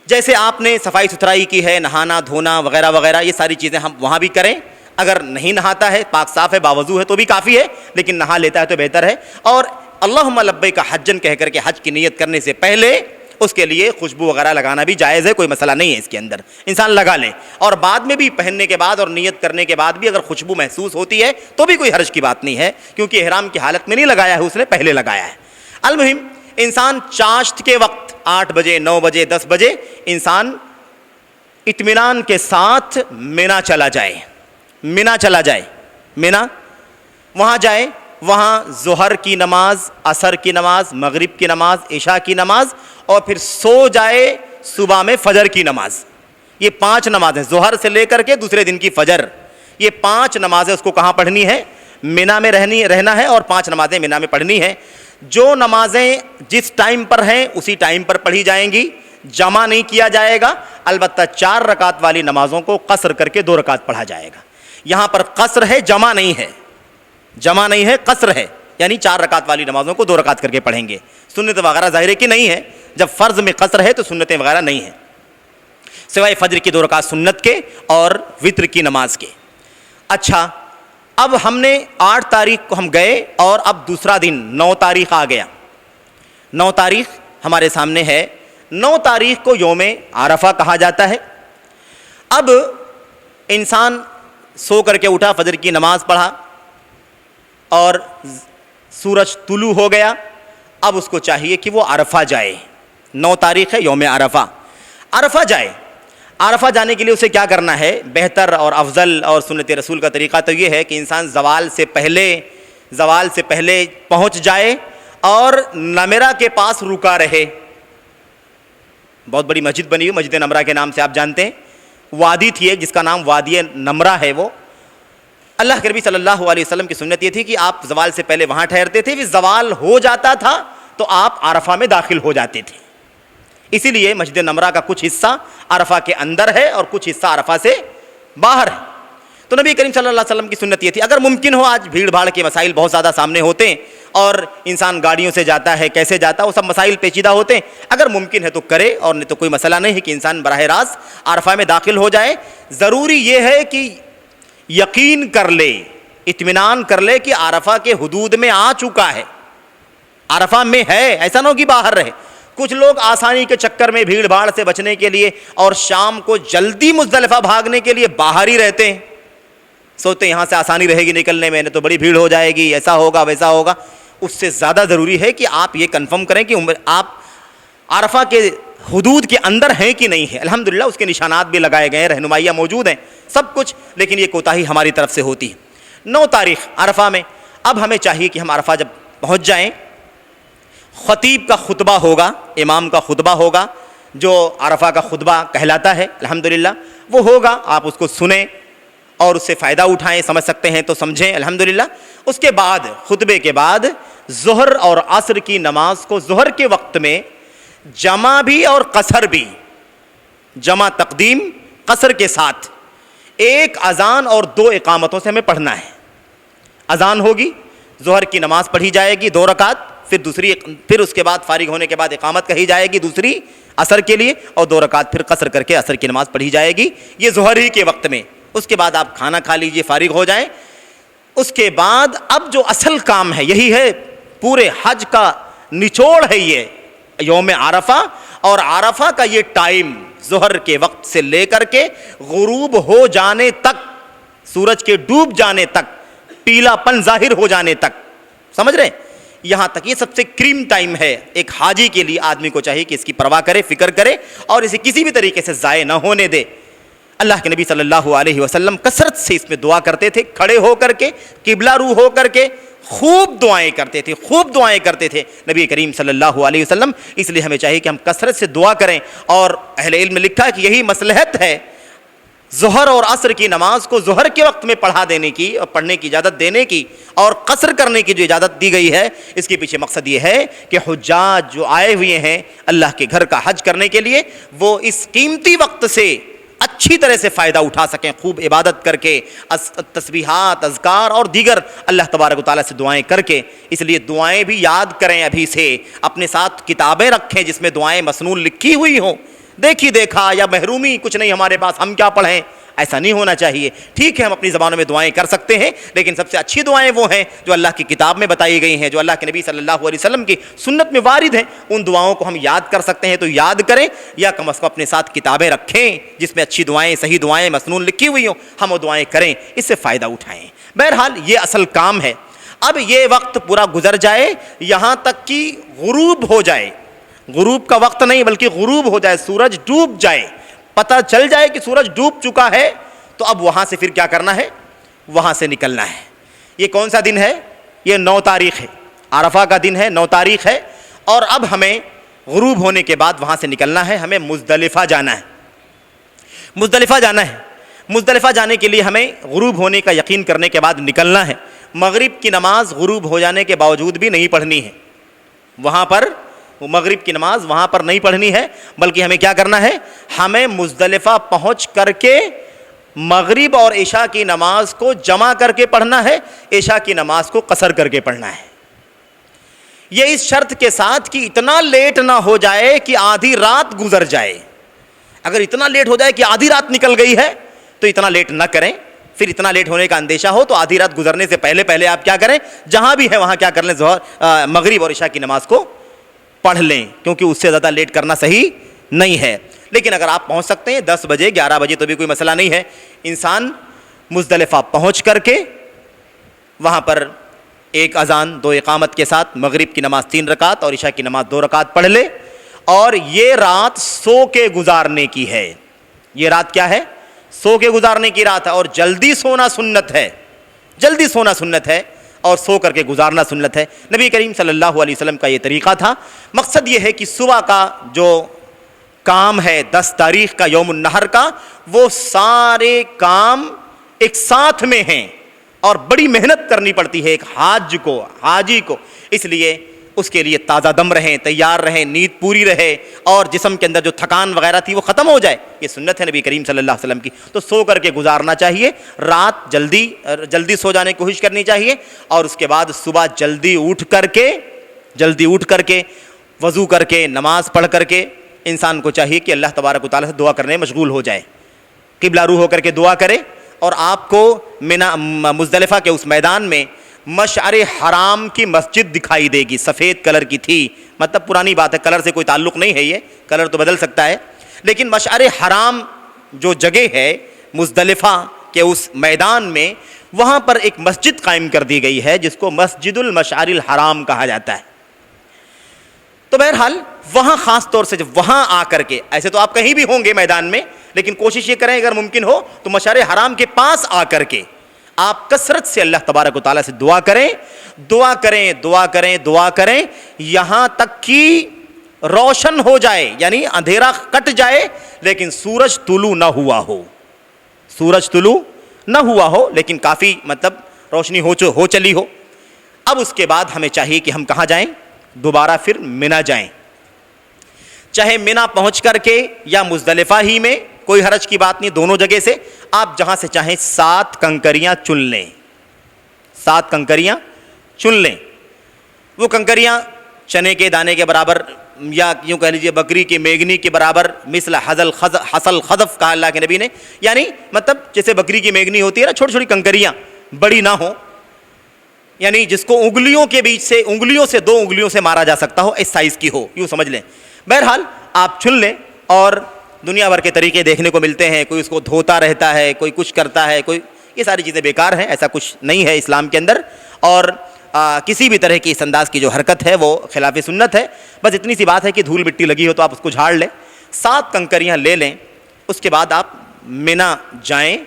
جیسے آپ نے صفائی ستھرائی کی ہے، نہانا دھونا وغیرہ وغیرہ، یہ ساری چیزیں ہم وہاں بھی کریں۔ اگر نہیں نہاتا ہے، پاک صاف ہے، باوضو ہے تو بھی کافی ہے، لیکن نہا لیتا ہے تو بہتر ہے۔ اور اللہم لبیک حجن کہہ کر کے حج کی نیت کرنے سے پہلے اس کے لیے خوشبو وغیرہ لگانا بھی جائز ہے، کوئی مسئلہ نہیں ہے اس کے اندر، انسان لگا لے، اور بعد میں بھی پہننے کے بعد اور نیت کرنے کے بعد بھی اگر خوشبو محسوس ہوتی ہے تو بھی کوئی حرج کی بات نہیں ہے، کیونکہ احرام کی حالت میں نہیں لگایا ہے، اس نے پہلے لگایا ہے۔ المہم انسان چاشت کے وقت 8 بجے 9 بجے 10 بجے انسان اطمینان کے ساتھ مینا چلا جائے، مینا وہاں جائے، وہاں ظہر کی نماز، عصر کی نماز، مغرب کی نماز، عشاء کی نماز، اور پھر سو جائے صبح میں فجر کی نماز۔ یہ 5 نمازیں، ظہر سے لے کر کے دوسرے دن کی فجر، یہ 5 نمازیں اس کو کہاں پڑھنی ہے؟ مینا میں رہنا ہے، اور 5 نمازیں مینا میں پڑھنی ہے۔ جو نمازیں جس ٹائم پر ہیں اسی ٹائم پر پڑھی جائیں گی، جمع نہیں کیا جائے گا، البتہ 4 رکعت والی نمازوں کو قصر کر کے 2 رکعت پڑھا جائے گا۔ یہاں پر قصر ہے، جمع نہیں ہے، قصر ہے، یعنی 4 رکعت والی نمازوں کو 2 رکعت کر کے پڑھیں گے۔ سنت وغیرہ ظاہر ہے کہ نہیں ہے، جب فرض میں قصر ہے تو سنتیں وغیرہ نہیں ہیں، سوائے فجر کی 2 رکعت سنت کے اور وتر کی نماز کے۔ اچھا، اب ہم نے 8 تاریخ کو ہم گئے، اور اب دوسرا دن 9 تاریخ آ گیا، 9 تاریخ ہمارے سامنے ہے۔ 9 تاریخ کو یوم عرفہ کہا جاتا ہے۔ اب انسان سو کر کے اٹھا، فجر کی نماز پڑھا اور سورج طلوع ہو گیا، اب اس کو چاہیے کہ وہ عرفہ جائے۔ 9 تاریخ ہے یوم عرفہ، عرفہ جائے۔ عرفہ جانے کے لیے اسے کیا کرنا ہے؟ بہتر اور افضل اور سنت رسول کا طریقہ تو یہ ہے کہ انسان زوال سے پہلے پہنچ جائے اور نمرہ کے پاس رکا رہے۔ بہت بڑی مسجد بنی ہوئی، مسجد نمرہ کے نام سے آپ جانتے ہیں، وادی تھی ایک جس کا نام وادی نمرہ ہے۔ وہ اللہ کے نبی صلی اللہ علیہ وسلم کی سنت یہ تھی کہ آپ زوال سے پہلے وہاں ٹھہرتے تھے، پھر زوال ہو جاتا تھا تو آپ عرفہ میں داخل ہو جاتے تھے۔ اسی لیے مسجد نمرہ کا کچھ حصہ عرفہ کے اندر ہے اور کچھ حصہ عرفہ سے باہر ہے۔ تو نبی کریم صلی اللہ علیہ وسلم کی سنت یہ تھی، اگر ممکن ہو، آج بھیڑ بھاڑ کے مسائل بہت زیادہ سامنے ہوتے ہیں اور انسان گاڑیوں سے جاتا ہے، کیسے جاتا ہے، وہ سب مسائل پیچیدہ ہوتے ہیں، اگر ممکن ہے تو کرے، اور نہیں تو کوئی مسئلہ نہیں ہے کہ انسان براہ راست عرفہ میں داخل ہو جائے۔ ضروری یہ ہے کہ یقین کر لے، اطمینان کر لے کہ عرفہ کے حدود میں آ چکا ہے، عرفہ میں ہے، ایسا نہ ہو کہ باہر رہے۔ کچھ لوگ آسانی کے چکر میں بھیڑ بھاڑ سے بچنے کے لیے اور شام کو جلدی مزدلفہ بھاگنے کے لیے باہر ہی رہتے ہیں، سوچتے ہیں یہاں سے آسانی رہے گی نکلنے میں، تو بڑی بھیڑ ہو جائے گی، ایسا ہوگا ویسا ہوگا۔ اس سے زیادہ ضروری ہے کہ آپ یہ کنفرم کریں کہ آپ عرفہ کے حدود کے اندر ہیں کہ نہیں ہے۔ الحمدللہ اس کے نشانات بھی لگائے گئے ہیں، رہنمائیاں موجود ہیں، سب کچھ، لیکن یہ کوتاہی ہماری طرف سے ہوتی ہے۔ 9 تاریخ عرفہ میں، اب ہمیں چاہیے کہ ہم عرفہ جب پہنچ جائیں، خطیب کا خطبہ ہوگا، امام کا خطبہ ہوگا، جو عرفہ کا خطبہ کہلاتا ہے، الحمدللہ وہ ہوگا، آپ اس کو سنیں اور اس سے فائدہ اٹھائیں، سمجھ سکتے ہیں تو سمجھیں، الحمدللہ۔ اس کے بعد، خطبے کے بعد، ظہر اور عصر کی نماز کو ظہر کے وقت میں جمع بھی اور قصر بھی، جمع تقدیم قصر کے ساتھ، ایک اذان اور 2 اقامتوں سے ہمیں پڑھنا ہے۔ اذان ہوگی، ظہر کی نماز پڑھی جائے گی 2 رکعت، پھر اس کے بعد فارغ ہونے کے بعد اقامت کہی جائے گی دوسری عصر کے لیے، اور 2 رکعت پھر قصر کر کے عصر کی نماز پڑھی جائے گی، یہ ظہر ہی کے وقت میں۔ اس کے بعد آپ کھانا کھا لیجئے، فارغ ہو جائیں۔ اس کے بعد اب جو اصل کام ہے، یہی ہے پورے حج کا نچوڑ ہے، یہ یوم عرفہ، اور عرفہ کا یہ ٹائم ظہر کے وقت سے لے کر کے غروب ہو جانے تک، سورج کے ڈوب جانے تک، پیلا پن ظاہر ہو جانے تک، سمجھ رہے ہیں، یہاں تک یہ سب سے کریم ٹائم ہے۔ ایک حاجی کے لیے آدمی کو چاہیے کہ اس کی پرواہ کرے، فکر کرے، اور اسے کسی بھی طریقے سے ضائع نہ ہونے دے۔ اللہ کے نبی صلی اللہ علیہ وسلم کثرت سے اس میں دعا کرتے تھے، کھڑے ہو کر کے، قبلہ رو ہو کر کے، خوب دعائیں کرتے تھے، خوب دعائیں کرتے تھے نبی کریم صلی اللہ علیہ وسلم۔ اس لیے ہمیں چاہیے کہ ہم کثرت سے دعا کریں، اور اہل علم نے لکھا کہ یہی مصلحت ہے ظہر اور عصر کی نماز کو ظہر کے وقت میں پڑھا دینے کی اور پڑھنے کی اجازت دینے کی، اور قصر کرنے کی جو اجازت دی گئی ہے، اس کے پیچھے مقصد یہ ہے کہ حجاج جو آئے ہوئے ہیں اللہ کے گھر کا حج کرنے کے لیے، وہ اس قیمتی وقت سے اچھی طرح سے فائدہ اٹھا سکیں، خوب عبادت کر کے، تسبیحات، اذکار اور دیگر اللہ تبارک و تعالیٰ سے دعائیں کر کے۔ اس لیے دعائیں بھی یاد کریں ابھی سے، اپنے ساتھ کتابیں رکھیں جس میں دعائیں مسنون لکھی ہوئی ہوں، دیکھی دیکھا یا محرومی کچھ نہیں ہمارے پاس، ہم کیا پڑھیں، ایسا نہیں ہونا چاہیے۔ ٹھیک ہے ہم اپنی زبانوں میں دعائیں کر سکتے ہیں، لیکن سب سے اچھی دعائیں وہ ہیں جو اللہ کی کتاب میں بتائی گئی ہیں، جو اللہ کے نبی صلی اللہ علیہ وسلم کی سنت میں وارد ہیں۔ ان دعاؤں کو ہم یاد کر سکتے ہیں تو یاد کریں، یا کم از کم اپنے ساتھ کتابیں رکھیں جس میں اچھی دعائیں، صحیح دعائیں مسنون لکھی ہوئی ہوں، ہم وہ دعائیں کریں، اس سے فائدہ اٹھائیں۔ بہرحال یہ اصل کام ہے۔ اب یہ وقت پورا گزر جائے، یہاں تک کہ غروب ہو جائے، غروب کا وقت نہیں بلکہ غروب ہو جائے، سورج ڈوب جائے، پتہ چل جائے کہ سورج ڈوب چکا ہے، تو اب وہاں سے پھر کیا کرنا ہے، وہاں سے نکلنا ہے۔ یہ کون سا دن ہے؟ یہ 9 تاریخ ہے، عرفہ کا دن ہے، 9 تاریخ ہے، اور اب ہمیں غروب ہونے کے بعد وہاں سے نکلنا ہے، ہمیں مزدلفہ جانا ہے، مزدلفہ جانا ہے۔ مزدلفہ جانے کے لیے ہمیں غروب ہونے کا یقین کرنے کے بعد نکلنا ہے۔ مغرب کی نماز غروب ہو جانے کے باوجود بھی نہیں پڑھنی ہے، وہاں پر مغرب کی نماز وہاں پر نہیں پڑھنی ہے، بلکہ ہمیں کیا کرنا ہے، ہمیں مزدلفہ پہنچ کر کے مغرب اور عشاء کی نماز کو جمع کر کے پڑھنا ہے، عشاء کی نماز کو قصر کر کے پڑھنا ہے۔ یہ اس شرط کے ساتھ کہ اتنا لیٹ نہ ہو جائے کہ آدھی رات گزر جائے۔ اگر اتنا لیٹ ہو جائے کہ آدھی رات نکل گئی ہے تو اتنا لیٹ نہ کریں، پھر اتنا لیٹ ہونے کا اندیشہ ہو تو آدھی رات گزرنے سے پہلے آپ کیا کریں، جہاں بھی ہے وہاں کیا کر لیں، مغرب اور عشاء کی نماز کو پڑھ لیں، کیونکہ اس سے زیادہ لیٹ کرنا صحیح نہیں ہے۔ لیکن اگر آپ پہنچ سکتے ہیں 10 بجے 11 بجے تو بھی کوئی مسئلہ نہیں ہے، انسان مزدلفہ پہنچ کر کے وہاں پر ایک اذان 2 اقامت کے ساتھ مغرب کی نماز 3 رکعت اور عشاء کی نماز 2 رکعت پڑھ لے، اور یہ رات سو کے گزارنے کی ہے۔ یہ رات کیا ہے؟ سو کے گزارنے کی رات ہے، اور جلدی سونا سنت ہے، جلدی سونا سنت ہے، اور سو کر کے گزارنا سنت ہے۔ نبی کریم صلی اللہ علیہ وسلم کا یہ طریقہ تھا۔ مقصد یہ ہے کہ صبح کا جو کام ہے 10 تاریخ کا یوم النحر کا، وہ سارے کام ایک ساتھ میں ہیں اور بڑی محنت کرنی پڑتی ہے ایک حاجی کو، اس لیے اس کے لیے تازہ دم رہیں، تیار رہیں، نیند پوری رہے اور جسم کے اندر جو تھکان وغیرہ تھی وہ ختم ہو جائے. یہ سنت ہے نبی کریم صلی اللہ علیہ وسلم کی. تو سو کر کے گزارنا چاہیے. رات جلدی سو جانے کی کوشش کرنی چاہیے اور اس کے بعد صبح جلدی اٹھ کر کے وضو کر کے نماز پڑھ کر کے انسان کو چاہیے کہ اللہ تبارک و تعالیٰ سے دعا کرنے میں مشغول ہو جائے. قبلہ رو ہو کر کے دعا کرے. اور آپ کو مزدلفہ کے اس میدان میں مشعر حرام کی مسجد دکھائی دے گی. سفید کلر کی تھی، مطلب پرانی بات ہے، کلر سے کوئی تعلق نہیں ہے، یہ کلر تو بدل سکتا ہے، لیکن مشعر حرام جو جگہ ہے مزدلفہ کے اس میدان میں، وہاں پر ایک مسجد قائم کر دی گئی ہے جس کو مسجد المشعر الحرام کہا جاتا ہے. تو بہرحال وہاں خاص طور سے جب وہاں آ کر کے، ایسے تو آپ کہیں بھی ہوں گے میدان میں، لیکن کوشش یہ کریں اگر ممکن ہو تو مشعر حرام کے پاس آ کر کے آپ کثرت سے اللہ تبارک و تعالیٰ سے دعا کریں یہاں تک کہ روشن ہو جائے، یعنی اندھیرا کٹ جائے لیکن سورج طلوع نہ ہوا ہو لیکن کافی مطلب روشنی ہو چلی ہو. اب اس کے بعد ہمیں چاہیے کہ ہم کہاں جائیں؟ دوبارہ پھر منا جائیں. چاہے منا پہنچ کر کے یا مزدلفہ ہی میں، کوئی حرج کی بات نہیں، دونوں جگہ سے آپ جہاں سے چاہیں 7 کنکریاں چن لیں. 7 کنکریاں چن لیں. وہ کنکریاں چنے کے دانے کے برابر یا یوں کہہ لیجیے بکری کی میگنی کے برابر، مثل حصل خذف کہا اللہ کے نبی نے، یعنی مطلب جیسے بکری کی میگنی ہوتی ہے نا، چھوٹی چھوٹی کنکریاں، بڑی نہ ہوں، یعنی جس کو انگلیوں کے بیچ سے، انگلیوں سے 2 انگلیوں سے مارا جا سکتا ہو، اس سائز کی ہو، یوں سمجھ لیں. بہرحال آپ چن لیں. اور دنیا بھر کے طریقے دیکھنے کو ملتے ہیں، کوئی اس کو دھوتا رہتا ہے، کوئی کچھ کرتا ہے، یہ ساری چیزیں بیکار ہیں، ایسا کچھ نہیں ہے اسلام کے اندر. اور کسی بھی طرح کی اس انداز کی جو حرکت ہے وہ خلاف سنت ہے. بس اتنی سی بات ہے کہ دھول مٹی لگی ہو تو آپ اس کو جھاڑ لیں. 7 کنکریاں لے لیں. اس کے بعد آپ منا جائیں.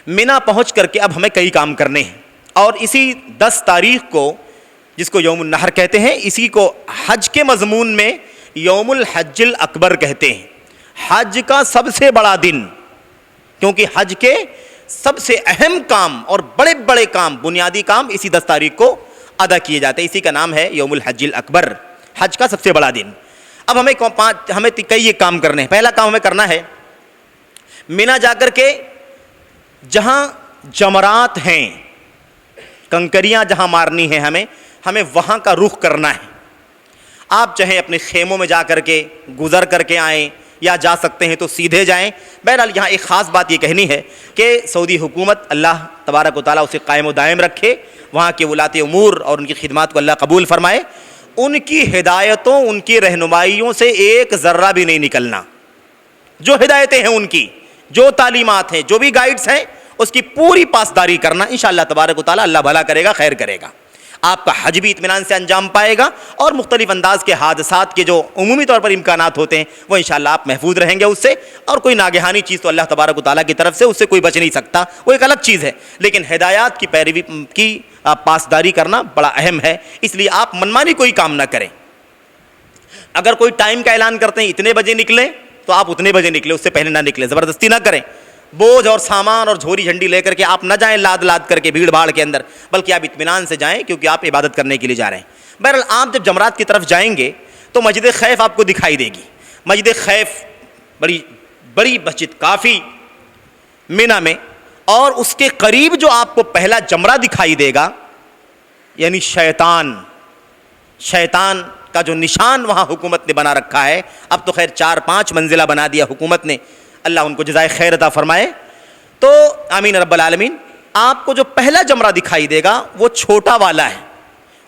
منا پہنچ کر کے اب ہمیں کئی کام کرنے ہیں، اور اسی 10 تاریخ کو، جس کو یوم النحر کہتے ہیں، اسی کو حج کے مضمون میں یوم الحج الاکبر کہتے ہیں. حج کا سب سے بڑا دن، کیونکہ حج کے سب سے اہم کام اور بڑے بڑے کام، بنیادی کام اسی 10 تاریخ کو ادا کیے جاتے ہیں. اسی کا نام ہے یوم الحج الاکبر، حج کا سب سے بڑا دن. اب ہمیں کئی کام کرنے ہیں. پہلا کام ہمیں کرنا ہے منا جا کر کے جہاں جمرات ہیں، کنکریاں جہاں مارنی ہیں، ہمیں وہاں کا رخ کرنا ہے. آپ چاہیں اپنے خیموں میں جا کر کے گزر کر کے آئیں یا جا سکتے ہیں تو سیدھے جائیں. بہرحال یہاں ایک خاص بات یہ کہنی ہے کہ سعودی حکومت، اللہ تبارک و تعالیٰ اسے قائم و دائم رکھے، وہاں کے ولاۃ امور اور ان کی خدمات کو اللہ قبول فرمائے، ان کی ہدایتوں، ان کی رہنمائیوں سے ایک ذرہ بھی نہیں نکلنا. جو ہدایتیں ہیں ان کی، جو تعلیمات ہیں، جو بھی گائیڈز ہیں، اس کی پوری پاسداری کرنا. انشاءاللہ تبارک و تعالیٰ اللہ بھلا کرے گا، خیر کرے گا. آپ کا حج بھی اطمینان سے انجام پائے گا، اور مختلف انداز کے حادثات کے جو عمومی طور پر امکانات ہوتے ہیں وہ انشاءاللہ آپ محفوظ رہیں گے اس سے. اور کوئی ناگہانی چیز تو اللہ تبارک و تعالیٰ کی طرف سے اس سے کوئی بچ نہیں سکتا، وہ ایک الگ چیز ہے. لیکن ہدایات کی پیروی کی پاسداری کرنا بڑا اہم ہے. اس لیے آپ منمانی کوئی کام نہ کریں. اگر کوئی ٹائم کا اعلان کرتے ہیں اتنے بجے نکلیں تو آپ اتنے بجے نکلیں، اس سے پہلے نہ نکلیں. زبردستی نہ کریں. بوجھ اور سامان اور جھوری جھنڈی لے کر کے آپ نہ جائیں لاد کر کے بھیڑ بھاڑ کے اندر، بلکہ آپ اطمینان سے جائیں کیونکہ آپ عبادت کرنے کے لیے جا رہے ہیں. بہرحال آپ جب جمرات کی طرف جائیں گے تو مسجد خیف آپ کو دکھائی دے گی. مسجد خیف بڑی مسجد کافی منا میں، اور اس کے قریب جو آپ کو پہلا جمرہ دکھائی دے گا، یعنی شیطان کا جو نشان وہاں حکومت نے بنا رکھا ہے. اب تو خیر 4-5 منزلہ بنا دیا حکومت نے، اللہ ان کو جزائے خیر عطا فرمائے. تو آمین رب العالمین. آپ کو جو پہلا جمرہ دکھائی دے گا وہ چھوٹا والا ہے،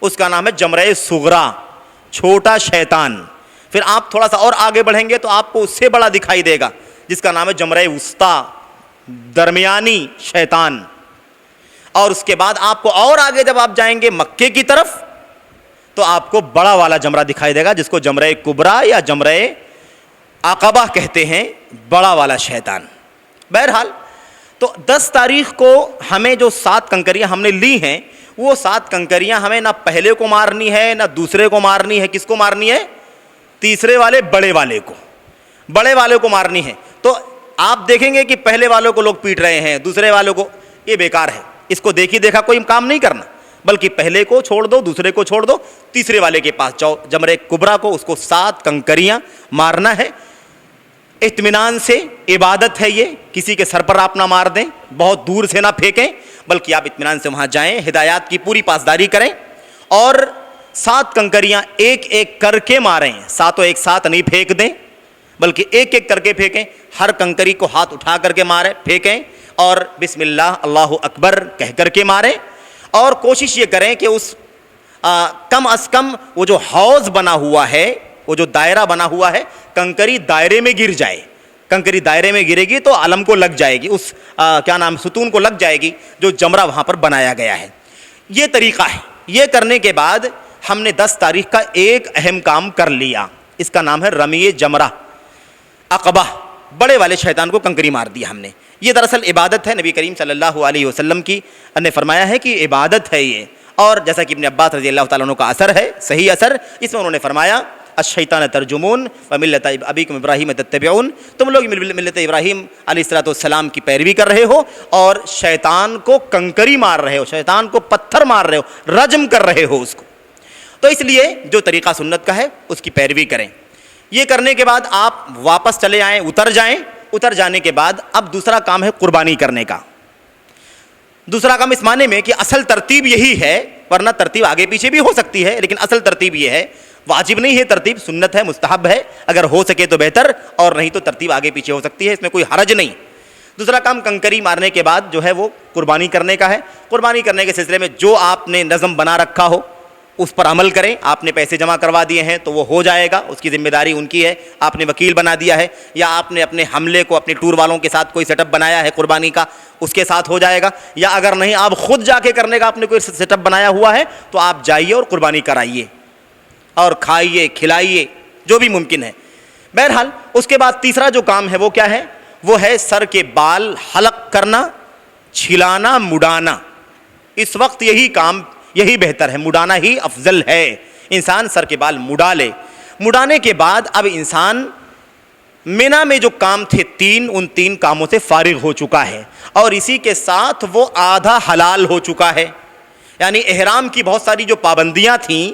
اس کا نام ہے جمرہ صغرا، چھوٹا شیطان. پھر آپ تھوڑا سا اور آگے بڑھیں گے تو آپ کو اس سے بڑا دکھائی دے گا جس کا نام ہے جمرہ وسطیٰ، درمیانی شیطان. اور اس کے بعد آپ کو اور آگے جب آپ جائیں گے مکے کی طرف تو آپ کو بڑا والا جمرہ دکھائی دے گا جس کو جمرہ کبریٰ یا جمرہ عقبہ کہتے ہیں، بڑا والا شیطان. بہرحال تو 10 تاریخ کو ہمیں جو 7 کنکریاں ہم نے لی ہیں، وہ 7 کنکریاں ہمیں نہ پہلے کو مارنی ہے نہ دوسرے کو مارنی ہے. کس کو مارنی ہے؟ تیسرے والے بڑے والے کو مارنی ہے. تو آپ دیکھیں گے کہ پہلے والوں کو لوگ پیٹ رہے ہیں، دوسرے والوں کو، یہ بیکار ہے. اس کو دیکھا کوئی کام نہیں کرنا، بلکہ پہلے کو چھوڑ دو، دوسرے کو چھوڑ دو، تیسرے والے کے پاس جاؤ، جمرہ کبریٰ کو، اس کو 7 کنکریاں مارنا ہے اطمینان سے۔ عبادت ہے یہ، کسی کے سر پر آپ نہ مار دیں، بہت دور سے نہ پھینکیں، بلکہ آپ اطمینان سے وہاں جائیں، ہدایات کی پوری پاسداری کریں، اور 7 کنکریاں ایک ایک کر کے ماریں، ساتوں ایک ساتھ نہیں پھینک دیں، بلکہ ایک ایک کر کے پھینکیں، ہر کنکری کو ہاتھ اٹھا کر کے ماریں، پھینکیں، اور بسم اللہ اللہ اکبر کہہ کر کے ماریں، اور کوشش یہ کریں کہ اس کم از کم وہ جو حوض بنا ہوا ہے، وہ جو دائرہ بنا ہوا ہے، کنکری دائرے میں گر جائے، کنکری دائرے میں گرے گی تو علم کو لگ جائے گی، اس ستون کو لگ جائے گی جو جمرہ وہاں پر بنایا گیا ہے۔ یہ طریقہ ہے۔ یہ کرنے کے بعد ہم نے 10 تاریخ کا ایک اہم کام کر لیا، اس کا نام ہے رمی جمرہ عقبہ، بڑے والے شیطان کو کنکری مار دیا ہم نے۔ یہ دراصل عبادت ہے، نبی کریم صلی اللہ علیہ وسلم کی نے فرمایا ہے کہ عبادت ہے یہ، اور جیسا کہ ابن عباس رضی اللہ تعالیٰ عنہ کا اثر ہے، صحیح اثر، اس میں انہوں نے فرمایا الشیطان ترجمون وملت ابیکم ابراہیم تتبعون، تم لوگ ملت ابراہیم علیہ السلام کی پیروی کر رہے ہو اور شیطان کو کنکری مار رہے ہو، شیطان کو پتھر مار رہے ہو، رجم کر رہے ہو اس کو، تو اس لیے جو طریقہ سنت کا ہے اس کی پیروی کریں۔ یہ کرنے کے بعد آپ واپس چلے آئیں، اتر جائیں، اتر جانے کے بعد اب دوسرا کام ہے قربانی کرنے کا۔ دوسرا کام اس معنی میں کہ اصل ترتیب یہی ہے، ورنہ ترتیب آگے پیچھے بھی ہو سکتی ہے، لیکن اصل ترتیب یہ ہے، واجب نہیں ہے ترتیب، سنت ہے، مستحب ہے، اگر ہو سکے تو بہتر، اور نہیں تو ترتیب آگے پیچھے ہو سکتی ہے، اس میں کوئی حرج نہیں۔ دوسرا کام کنکری مارنے کے بعد جو ہے وہ قربانی کرنے کا ہے۔ قربانی کرنے کے سلسلے میں جو آپ نے نظم بنا رکھا ہو اس پر عمل کریں، آپ نے پیسے جمع کروا دیے ہیں تو وہ ہو جائے گا، اس کی ذمہ داری ان کی ہے، آپ نے وکیل بنا دیا ہے، یا آپ نے اپنے حملے کو اپنے ٹور والوں کے ساتھ کوئی سیٹ اپ بنایا ہے قربانی کا، اس کے ساتھ ہو جائے گا، یا اگر نہیں آپ خود جا کے کرنے کا آپ نے کوئی سیٹ اپ بنایا ہوا ہے تو آپ جائیے اور قربانی کرائیے اور کھائیے کھلائیے جو بھی ممکن ہے۔ بہرحال اس کے بعد تیسرا جو کام ہے وہ کیا ہے؟ وہ ہے سر کے بال حلق کرنا، چھلانا، مڈانا۔ اس وقت یہی بہتر ہے، مڈانا ہی افضل ہے، انسان سر کے بال مڈا لے۔ مڈانے کے بعد اب انسان مینا میں جو کام تھے 3، ان 3 کاموں سے فارغ ہو چکا ہے، اور اسی کے ساتھ وہ آدھا حلال ہو چکا ہے، یعنی احرام کی بہت ساری جو پابندیاں تھیں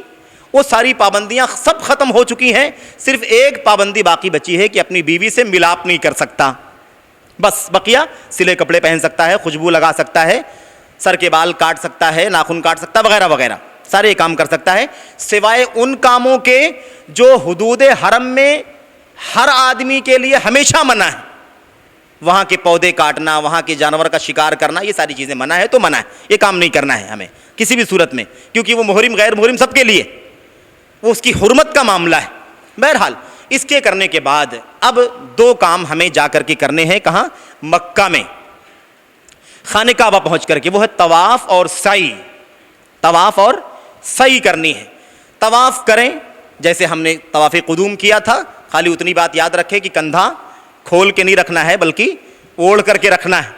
وہ ساری پابندیاں سب ختم ہو چکی ہیں، صرف ایک پابندی باقی بچی ہے کہ اپنی بیوی سے ملاپ نہیں کر سکتا، بس بقیہ سلے کپڑے پہن سکتا ہے، خوشبو لگا سکتا ہے، سر کے بال کاٹ سکتا ہے، ناخن کاٹ سکتا ہے، وغیرہ وغیرہ سارے کام کر سکتا ہے، سوائے ان کاموں کے جو حدود حرم میں ہر آدمی کے لیے ہمیشہ منع ہے۔ وہاں کے پودے کاٹنا، وہاں کے جانور کا شکار کرنا، یہ ساری چیزیں منع ہے تو منع ہے، یہ کام نہیں کرنا ہے ہمیں کسی بھی صورت میں، کیونکہ وہ محرم غیر محرم سب کے لیے، وہ اس کی حرمت کا معاملہ ہے۔ بہرحال اس کے کرنے کے بعد اب 2 کام ہمیں جا کر کے کرنے ہیں، کہاں؟ مکہ میں، خانہ کعبہ پہنچ کر کے، وہ ہے طواف اور سعی۔ طواف اور سعی کرنی ہے۔ طواف کریں جیسے ہم نے طواف قدوم کیا تھا، خالی اتنی بات یاد رکھیں کہ کندھا کھول کے نہیں رکھنا ہے بلکہ اوڑھ کر کے رکھنا ہے،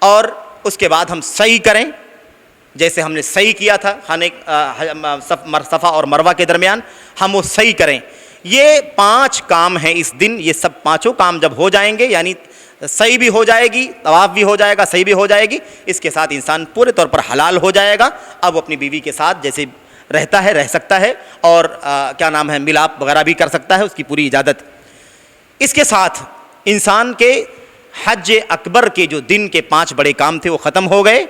اور اس کے بعد ہم سعی کریں جیسے ہم نے سعی کیا تھا صفا اور مروہ کے درمیان، ہم وہ سعی کریں۔ یہ 5 کام ہیں اس دن، یہ سب 5 کام جب ہو جائیں گے، یعنی سعی بھی ہو جائے گی، طواف بھی ہو جائے گا، سعی بھی ہو جائے گی، اس کے ساتھ انسان پورے طور پر حلال ہو جائے گا۔ اب وہ اپنی بیوی کے ساتھ جیسے رہتا ہے رہ سکتا ہے، اور ملاپ وغیرہ بھی کر سکتا ہے، اس کی پوری اجازت۔ اس کے ساتھ انسان کے حج اکبر کے جو دن کے 5 بڑے کام تھے وہ ختم ہو گئے۔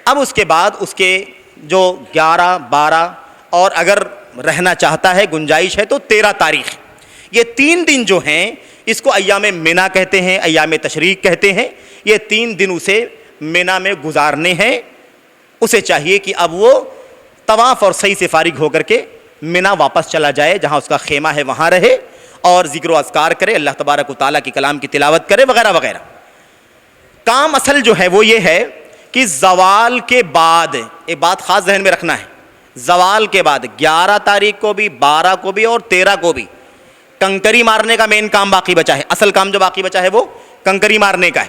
اب اس کے بعد اس کے جو 11، 12 اور اگر رہنا چاہتا ہے، گنجائش ہے تو 13 تاریخ، یہ 3 دن جو ہیں اس کو ایام مینا کہتے ہیں، ایام تشریق کہتے ہیں۔ یہ 3 دن اسے مینا میں گزارنے ہیں۔ اسے چاہیے کہ اب وہ طواف اور سعی سے فارغ ہو کر کے مینا واپس چلا جائے، جہاں اس کا خیمہ ہے وہاں رہے، اور ذکر و اذکار کرے، اللہ تبارک و تعالیٰ کی کلام کی تلاوت کرے، وغیرہ وغیرہ۔ کام اصل جو ہے وہ یہ ہے کہ زوال کے بعد، ایک بات خاص ذہن میں رکھنا ہے، زوال کے بعد 11 تاریخ کو بھی، 12 کو بھی اور 13 کو بھی کنکری مارنے کا مین کام باقی بچا ہے۔ اصل کام جو باقی بچا ہے وہ کنکری مارنے کا ہے۔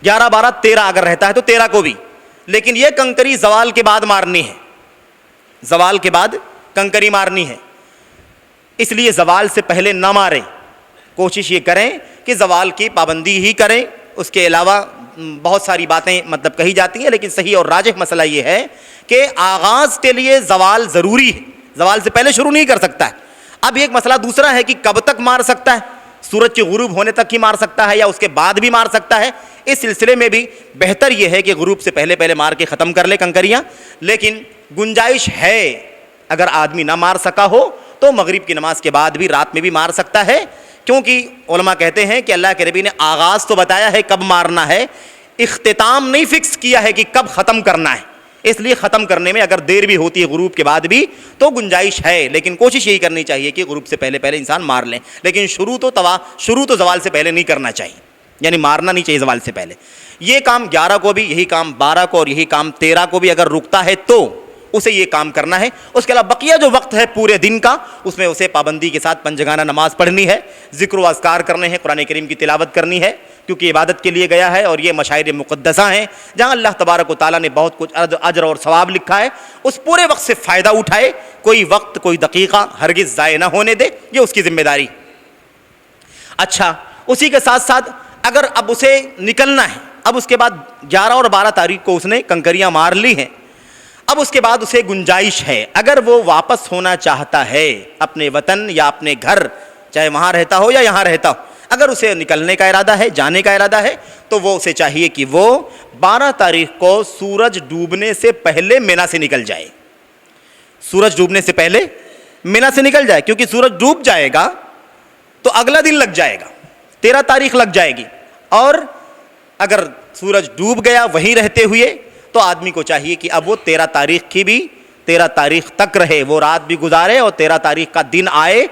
11، 12، 13 اگر رہتا ہے تو 13 کو بھی، لیکن یہ کنکری زوال کے بعد مارنی ہے، زوال کے بعد کنکری مارنی ہے، اس لیے زوال سے پہلے نہ ماریں، کوشش یہ کریں کہ زوال کی پابندی ہی کریں، اس کے علاوہ بہت ساری باتیں مطلب کہی جاتی ہیں، لیکن صحیح اور راجح مسئلہ یہ ہے کہ آغاز کے لیے زوال ضروری ہے، زوال سے پہلے شروع نہیں کر سکتا ہے۔ اب ایک مسئلہ دوسرا ہے کہ کب تک مار سکتا ہے، سورج کے غروب ہونے تک ہی مار سکتا ہے یا اس کے بعد بھی مار سکتا ہے؟ اس سلسلے میں بھی بہتر یہ ہے کہ غروب سے پہلے پہلے مار کے ختم کر لے کنکریاں، لیکن گنجائش ہے اگر آدمی نہ مار سکا ہو تو مغرب کی نماز کے بعد بھی رات میں بھی مار سکتا ہے، کیونکہ علماء کہتے ہیں کہ اللہ کے نبی نے آغاز تو بتایا ہے کب مارنا ہے، اختتام نہیں فکس کیا ہے کہ کب ختم کرنا ہے، اس لیے ختم کرنے میں اگر دیر بھی ہوتی ہے غروب کے بعد بھی تو گنجائش ہے، لیکن کوشش یہی کرنی چاہیے کہ غروب سے پہلے پہلے انسان مار لیں، لیکن شروع تو زوال سے پہلے نہیں کرنا چاہیے، یعنی مارنا نہیں چاہیے زوال سے پہلے۔ یہ کام 11 کو بھی، یہی کام 12 کو اور یہی کام 13 کو بھی اگر رکتا ہے تو اسے یہ کام کرنا ہے۔ اس کے علاوہ بقیہ جو وقت ہے پورے دن کا، اس میں اسے پابندی کے ساتھ پنجگانہ نماز پڑھنی ہے، ذکر و اذکار کرنے ہیں، قرآن کریم کی تلاوت کرنی ہے، کیونکہ عبادت کے لیے گیا ہے اور یہ مشاعر مقدسہ ہیں جہاں اللہ تبارک و تعالیٰ نے بہت کچھ اجر اور ثواب لکھا ہے، اس پورے وقت سے فائدہ اٹھائے، کوئی وقت کوئی دقیقہ ہرگز ضائع نہ ہونے دے، یہ اس کی ذمہ داری۔ اچھا، اسی کے ساتھ ساتھ اگر اب اسے نکلنا ہے، اب اس کے بعد 11 اور 12 تاریخ کو اس نے کنکریاں مار لی ہیں، اب اس کے بعد اسے گنجائش ہے، اگر وہ واپس ہونا چاہتا ہے اپنے وطن یا اپنے گھر، چاہے وہاں رہتا ہو یا یہاں رہتا ہو، اگر اسے نکلنے کا ارادہ ہے، جانے کا ارادہ ہے، تو وہ اسے چاہیے کہ وہ 12 تاریخ کو سورج ڈوبنے سے پہلے مینا سے نکل جائے، سورج ڈوبنے سے پہلے مینا سے نکل جائے، کیونکہ سورج ڈوب جائے گا تو اگلا دن لگ جائے گا، 13 تاریخ لگ جائے گی، اور اگر سورج ڈوب گیا وہیں رہتے ہوئے تو آدمی کو چاہیے کہ اب وہ 13 تاریخ کی بھی 13 تاریخ تک رہے، وہ رات بھی گزارے اور 13 تاریخ کا دن آئے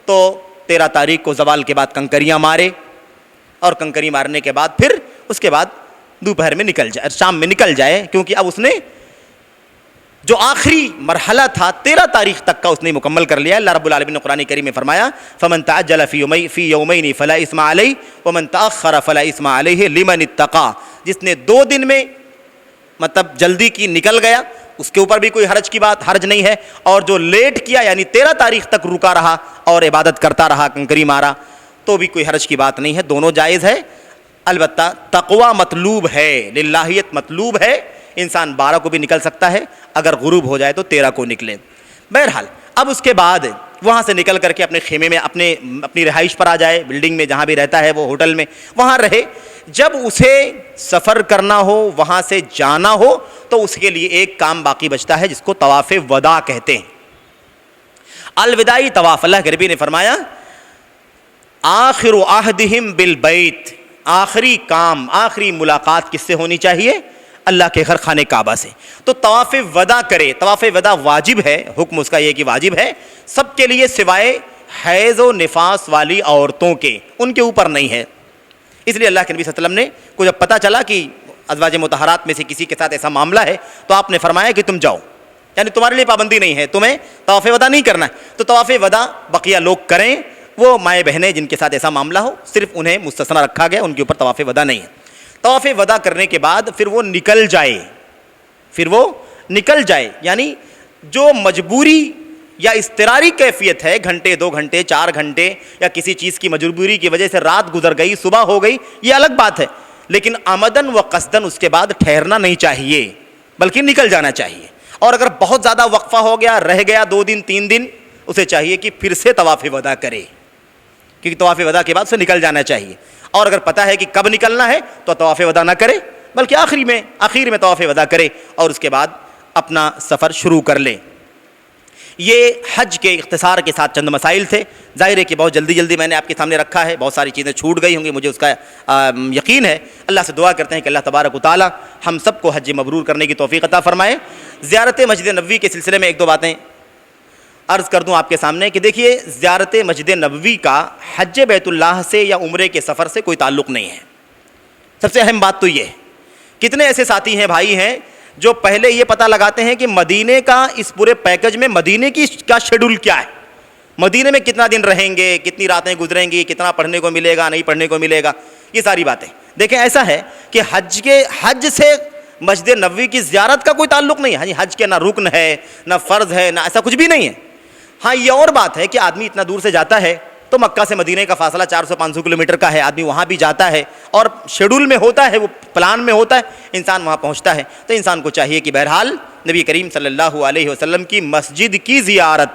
تو 13 تاریخ کو زوال کے بعد کنکریاں مارے، اور کنکری مارنے کے بعد پھر اس کے بعد دوپہر میں نکل جائے، شام میں نکل جائے، کیونکہ اب اس نے جو آخری مرحلہ تھا 13 تاریخ تک کا اس نے مکمل کر لیا۔ اللہ رب العالمین نے قرآن کریم میں فرمایا فَمَن تَعَجَّلَ فِي يَوْمَيْنِ فَلَا إِثْمَ عَلَيْهِ وَمَن تَأَخَّرَ فَلَا إِثْمَ عَلَيْهِ لِمَنِ اتَّقَىٰ، جس نے 2 دن میں مطلب جلدی کی نکل گیا اس کے اوپر بھی کوئی حرج نہیں ہے، اور جو لیٹ کیا یعنی 13 تاریخ تک رکا رہا اور عبادت کرتا رہا، کنکری مارا، تو بھی کوئی حرج کی بات نہیں ہے، دونوں جائز ہے۔ البتہ تقوی مطلوب ہے، للہیت مطلوب ہے، انسان 12 کو بھی نکل سکتا ہے، اگر غروب ہو جائے تو 13 کو نکلے۔ بہرحال اب اس کے بعد وہاں سے نکل کر کے اپنے خیمے میں اپنی رہائش پر آ جائے، بلڈنگ میں جہاں بھی رہتا ہے وہ ہوٹل میں وہاں رہے۔ جب اسے سفر کرنا ہو، وہاں سے جانا ہو، تو اس کے لیے ایک کام باقی بچتا ہے جس کو طواف وداع کہتے ہیں، الوداعی طواف۔ اللہ کے نبی نے فرمایا آخر عہدہم بالبیت، آخری کام، آخری ملاقات کس سے ہونی چاہیے؟ اللہ کے گھر خانہ کعبہ سے۔ تو طواف وداع کرے، طواف وداع واجب ہے، حکم اس کا یہ کہ واجب ہے سب کے لیے سوائے حیض و نفاس والی عورتوں کے، ان کے اوپر نہیں ہے۔ اس لیے اللہ کے نبی صلی اللہ علیہ وسلم نے کو جب پتہ چلا کہ ازواج مطہرات میں سے کسی کے ساتھ ایسا معاملہ ہے تو آپ نے فرمایا کہ تم جاؤ، یعنی تمہارے لیے پابندی نہیں ہے، تمہیں طواف وداع نہیں کرنا ہے، تو طواف وداع بقیہ لوگ کریں، وہ مائیں بہنیں جن کے ساتھ ایسا معاملہ ہو صرف انہیں مستثنی رکھا گیا، ان کے اوپر طواف وداع نہیں ہے۔ طواف وداع کرنے کے بعد پھر وہ نکل جائے، یعنی جو مجبوری یا اضطراری کیفیت ہے، گھنٹے 2 گھنٹے 4 گھنٹے یا کسی چیز کی مجبوری کی وجہ سے رات گزر گئی، صبح ہو گئی، یہ الگ بات ہے، لیکن عمدن و قصدن اس کے بعد ٹھہرنا نہیں چاہیے بلکہ نکل جانا چاہیے۔ اور اگر بہت زیادہ وقفہ ہو گیا، رہ گیا 2 دن 3 دن، اسے چاہیے کہ پھر سے طواف وداع کرے، کیونکہ طواف وداع کے بعد اسے نکل جانا چاہیے۔ اور اگر پتہ ہے کہ کب نکلنا ہے تو طواف وداع نہ کرے بلکہ آخر میں طواف وداع کرے اور اس کے بعد اپنا سفر شروع کر لے۔ یہ حج کے اختصار کے ساتھ چند مسائل تھے، ظاہر ہے کہ بہت جلدی میں نے آپ کے سامنے رکھا ہے، بہت ساری چیزیں چھوٹ گئی ہوں گی، مجھے اس کا یقین ہے۔ اللہ سے دعا کرتے ہیں کہ اللہ تبارک و تعالی ہم سب کو حج مبرور کرنے کی توفیق عطا فرمائے۔ زیارت مسجد نبوی کے سلسلے میں 1-2 باتیں عرض کر دوں آپ کے سامنے کہ دیکھیے، زیارت مسجد نبوی کا حج بیت اللہ سے یا عمرے کے سفر سے کوئی تعلق نہیں ہے۔ سب سے اہم بات تو یہ ہے، کتنے ایسے ساتھی ہیں، بھائی ہیں، جو پہلے یہ پتہ لگاتے ہیں کہ مدینے کا اس پورے پیکج میں مدینے کا شیڈول کیا ہے، مدینے میں کتنا دن رہیں گے، کتنی راتیں گزریں گی، کتنا پڑھنے کو ملے گا، نہیں پڑھنے کو ملے گا، یہ ساری باتیں۔ دیکھیں ایسا ہے کہ حج سے مسجد نبوی کی زیارت کا کوئی تعلق نہیں ہے، حج کے نہ رکن ہے، نہ فرض ہے، نہ ایسا کچھ بھی نہیں ہے۔ ہاں یہ اور بات ہے کہ آدمی اتنا دور سے جاتا ہے تو مکہ سے مدینہ کا فاصلہ 400-500 کلومیٹر کا ہے، آدمی وہاں بھی جاتا ہے اور شیڈول میں ہوتا ہے، وہ پلان میں ہوتا ہے، انسان وہاں پہنچتا ہے، تو انسان کو چاہیے کہ بہرحال نبی کریم صلی اللہ علیہ وسلم کی مسجد کی زیارت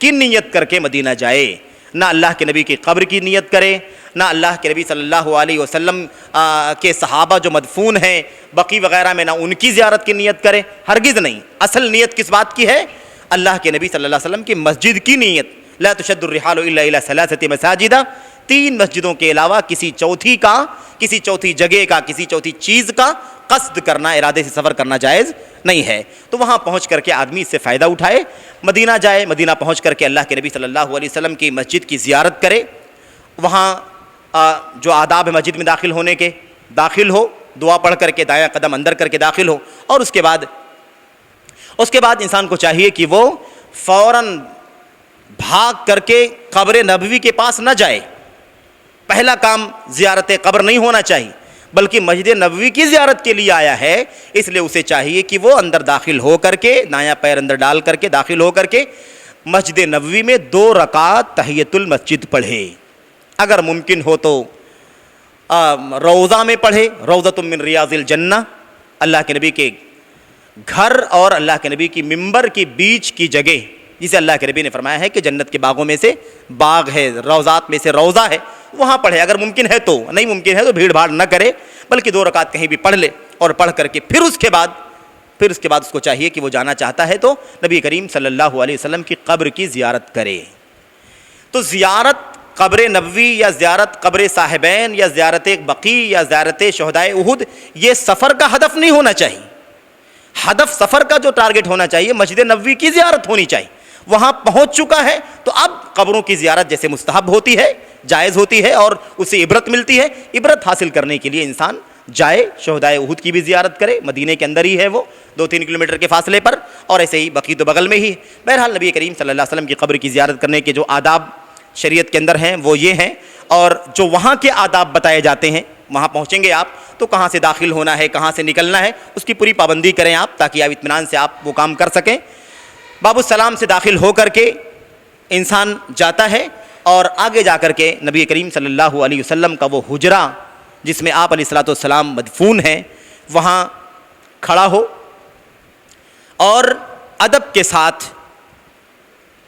کی نیت کر کے مدینہ جائے، نہ اللہ کے نبی کی قبر کی نیت کرے، نہ اللہ کے نبی صلی اللہ علیہ وسلم کے صحابہ جو مدفون ہیں بقیع وغیرہ میں، نہ ان کی زیارت کی نیت کرے، ہرگز نہیں۔ اصل نیت کس بات کی ہے؟ اللہ کے نبی صلی اللہ علیہ وسلم کی مسجد کی نیت۔ لا تشد الرحال الا الى ثلاثه مساجد، 3 مسجدوں کے علاوہ کسی چوتھی جگہ کا، کسی چوتھی چیز کا قصد کرنا، ارادے سے سفر کرنا جائز نہیں ہے۔ تو وہاں پہنچ کر کے آدمی اس سے فائدہ اٹھائے، مدینہ جائے، مدینہ پہنچ کر کے اللہ کے نبی صلی اللہ علیہ وسلم کی مسجد کی زیارت کرے، وہاں جو آداب ہے مسجد میں داخل ہونے کے، داخل ہو، دعا پڑھ کر کے دایاں قدم اندر کر کے داخل ہو، اور اس کے بعد انسان کو چاہیے کہ وہ فوراً بھاگ کر کے قبر نبوی کے پاس نہ جائے۔ پہلا کام زیارت قبر نہیں ہونا چاہیے، بلکہ مسجد نبوی کی زیارت کے لیے آیا ہے، اس لیے اسے چاہیے کہ وہ اندر داخل ہو کر کے، دایاں پیر اندر ڈال کر کے داخل ہو کر کے مسجد نبوی میں 2 رکعت تحیۃ المسجد پڑھے، اگر ممکن ہو تو روضہ میں پڑھے، روضۃ من ریاض الجنہ، اللہ کے نبی کے گھر اور اللہ کے نبی کی ممبر کی بیچ کی جگہ، جسے اللہ کے نبی نے فرمایا ہے کہ جنت کے باغوں میں سے باغ ہے، روضات میں سے روضہ ہے، وہاں پڑھے اگر ممکن ہے تو، نہیں ممکن ہے تو بھیڑ بھاڑ نہ کرے، بلکہ 2 رکعت کہیں بھی پڑھ لے، اور پڑھ کر کے پھر اس کے بعد اس کو چاہیے کہ وہ جانا چاہتا ہے تو نبی کریم صلی اللہ علیہ وسلم کی قبر کی زیارت کرے۔ تو زیارت قبر نبوی یا زیارت قبر صاحبین یا زیارت بقیع یا زیارت شہدائے احد، یہ سفر کا ہدف نہیں ہونا چاہیے۔ ہدف سفر کا جو ٹارگٹ ہونا چاہیے مسجد نبوی کی زیارت ہونی چاہیے۔ وہاں پہنچ چکا ہے تو اب قبروں کی زیارت جیسے مستحب ہوتی ہے، جائز ہوتی ہے، اور اسے عبرت ملتی ہے، عبرت حاصل کرنے کے لیے انسان جائے، شہدائے احد کی بھی زیارت کرے، مدینے کے اندر ہی ہے وہ 2-3 کلومیٹر کے فاصلے پر، اور ایسے ہی بقیع تو بغل میں ہی۔ بہرحال نبی کریم صلی اللہ علیہ وسلم کی قبر کی زیارت کرنے کے جو آداب شریعت کے اندر ہیں وہ یہ ہیں، اور جو وہاں کے آداب بتائے جاتے ہیں، وہاں پہنچیں گے آپ تو کہاں سے داخل ہونا ہے، کہاں سے نکلنا ہے، اس کی پوری پابندی کریں آپ، تاکہ آپ اطمینان سے آپ وہ کام کر سکیں۔ باب السلام سے داخل ہو کر کے انسان جاتا ہے، اور آگے جا کر کے نبی کریم صلی اللہ علیہ وسلم کا وہ حجرہ جس میں آپ علیہ الصلوۃ والسلام مدفون ہیں، وہاں کھڑا ہو اور ادب کے ساتھ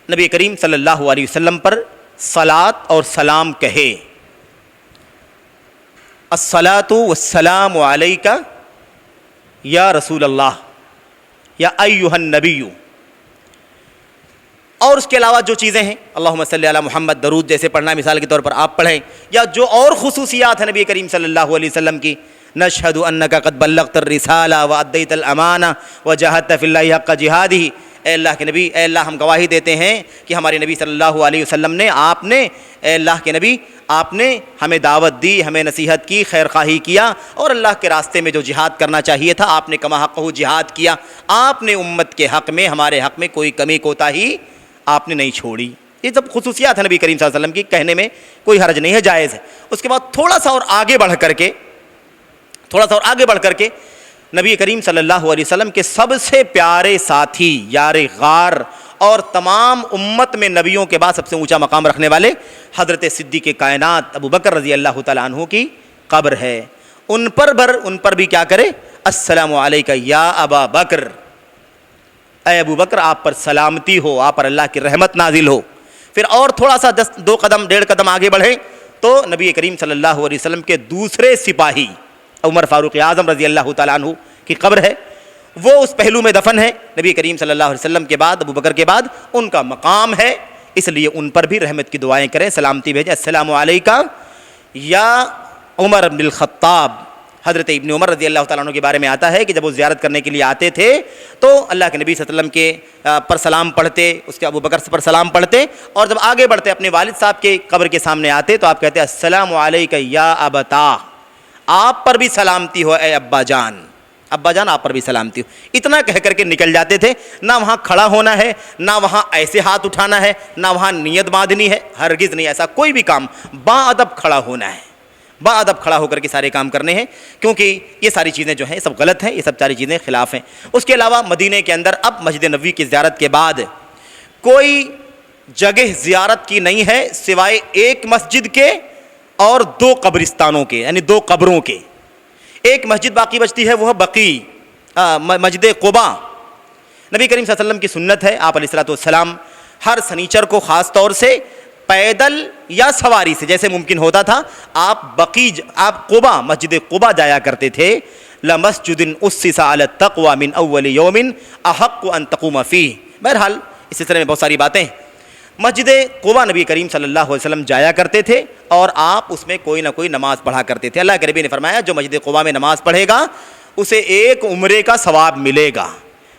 نبی کریم صلی اللہ علیہ وسلم پر صلاۃ اور سلام کہے۔ الصلاۃ والسلام علیک یا رسول اللہ یا ایھا النبی، اور اس کے علاوہ جو چیزیں ہیں، اللہم صلی علی محمد، درود جیسے پڑھنا مثال کے طور پر آپ پڑھیں، یا جو اور خصوصیات ہیں نبی کریم صلی اللہ علیہ وسلم کی، نشہد انک قد بلغت الرسالہ وادیت الامانہ وجاہدت فی اللہ حق جہادہ، اے اللہ کے نبی، اے اللہ ہم گواہی دیتے ہیں کہ ہمارے نبی صلی اللہ علیہ وسلم نے، آپ نے، اے اللہ کے نبی، آپ نے ہمیں دعوت دی، ہمیں نصیحت کی، خیر خواہی کیا، اور اللہ کے راستے میں جو جہاد کرنا چاہیے تھا آپ نے کما حقہ جہاد کیا، آپ نے امت کے حق میں، ہمارے حق میں کوئی کمی کوتاہی آپ نے نہیں چھوڑی۔ یہ سب خصوصیات ہیں نبی کریم صلی اللہ علیہ وسلم کی، کہنے میں کوئی حرج نہیں ہے، جائز ہے۔ اس کے بعد تھوڑا سا اور آگے بڑھ کر کے نبی کریم صلی اللہ علیہ وسلم کے سب سے پیارے ساتھی، یار غار، اور تمام امت میں نبیوں کے بعد سب سے اونچا مقام رکھنے والے حضرت صدیق کائنات ابو بکر رضی اللہ تعالیٰ عنہ کی قبر ہے، ان پر بھی کیا کرے؟ السلام علیکہ یا ابا بکر، اے ابو بکر آپ پر سلامتی ہو، آپ پر اللہ کی رحمت نازل ہو۔ پھر اور تھوڑا سا 1-2 قدم آگے بڑھیں تو نبی کریم صلی اللہ علیہ وسلم کے دوسرے سپاہی عمر فاروق اعظم رضی اللہ تعالیٰ عنہ کی قبر ہے، وہ اس پہلو میں دفن ہے، نبی کریم صلی اللہ علیہ وسلم کے بعد، ابو بکر کے بعد ان کا مقام ہے، اس لیے ان پر بھی رحمت کی دعائیں کریں، سلامتی بھیجیں۔ السلام علیکہ یا عمر بن الخطاب، حضرت ابن عمر رضی اللہ تعالیٰ عنہ کے بارے میں آتا ہے کہ جب وہ زیارت کرنے کے لیے آتے تھے تو اللہ کے نبی صلی اللہ علیہ وسلم کے پر سلام پڑھتے، اس کے ابو بکر پر سلام پڑھتے، اور جب آگے بڑھتے اپنے والد صاحب کے قبر کے سامنے آتے تو آپ کہتے السلام علیکہ یا ابتا، آپ پر بھی سلامتی ہو اے ابا جان، ابا جان آپ پر بھی سلامتی ہو، اتنا کہہ کر کے نکل جاتے تھے۔ نہ وہاں کھڑا ہونا ہے، نہ وہاں ایسے ہاتھ اٹھانا ہے، نہ وہاں نیت باندھنی ہے، ہرگز نہیں، ایسا کوئی بھی کام، با ادب کھڑا ہونا ہے، با ادب کھڑا ہو کر کے سارے کام کرنے ہیں، کیونکہ یہ ساری چیزیں جو ہیں سب غلط ہیں، یہ سب ساری چیزیں خلاف ہیں۔ اس کے علاوہ مدینے کے اندر اب مسجد نبوی کی زیارت کے بعد کوئی جگہ زیارت کی نہیں ہے سوائے ایک مسجد کے اور 2 قبرستانوں کے، یعنی 2 قبروں کے۔ ایک مسجد باقی بچتی ہے، وہ ہے بقیع، مسجد قباء۔ نبی کریم صلی اللہ علیہ وسلم کی سنت ہے، آپ علیہ الصلوۃ والسلام ہر سنیچر کو خاص طور سے پیدل یا سواری سے جیسے ممکن ہوتا تھا آپ قباء، مسجد قباء جایا کرتے تھے۔ لَمَسْجِدٌ أُسِّسَ عَلَى التَّقْوَى مِنْ أَوَّلِ يَوْمٍ أَحَقُّ أَن تَقُومَ فِيهِ۔ بہرحال اس سلسلے میں بہت ساری باتیں۔ مسجد قباء نبی کریم صلی اللہ علیہ وسلم جایا کرتے تھے اور آپ اس میں کوئی نہ کوئی نماز پڑھا کرتے تھے۔ اللہ کے نبی نے فرمایا جو مسجد قباء میں نماز پڑھے گا اسے 1 عمرے کا ثواب ملے گا۔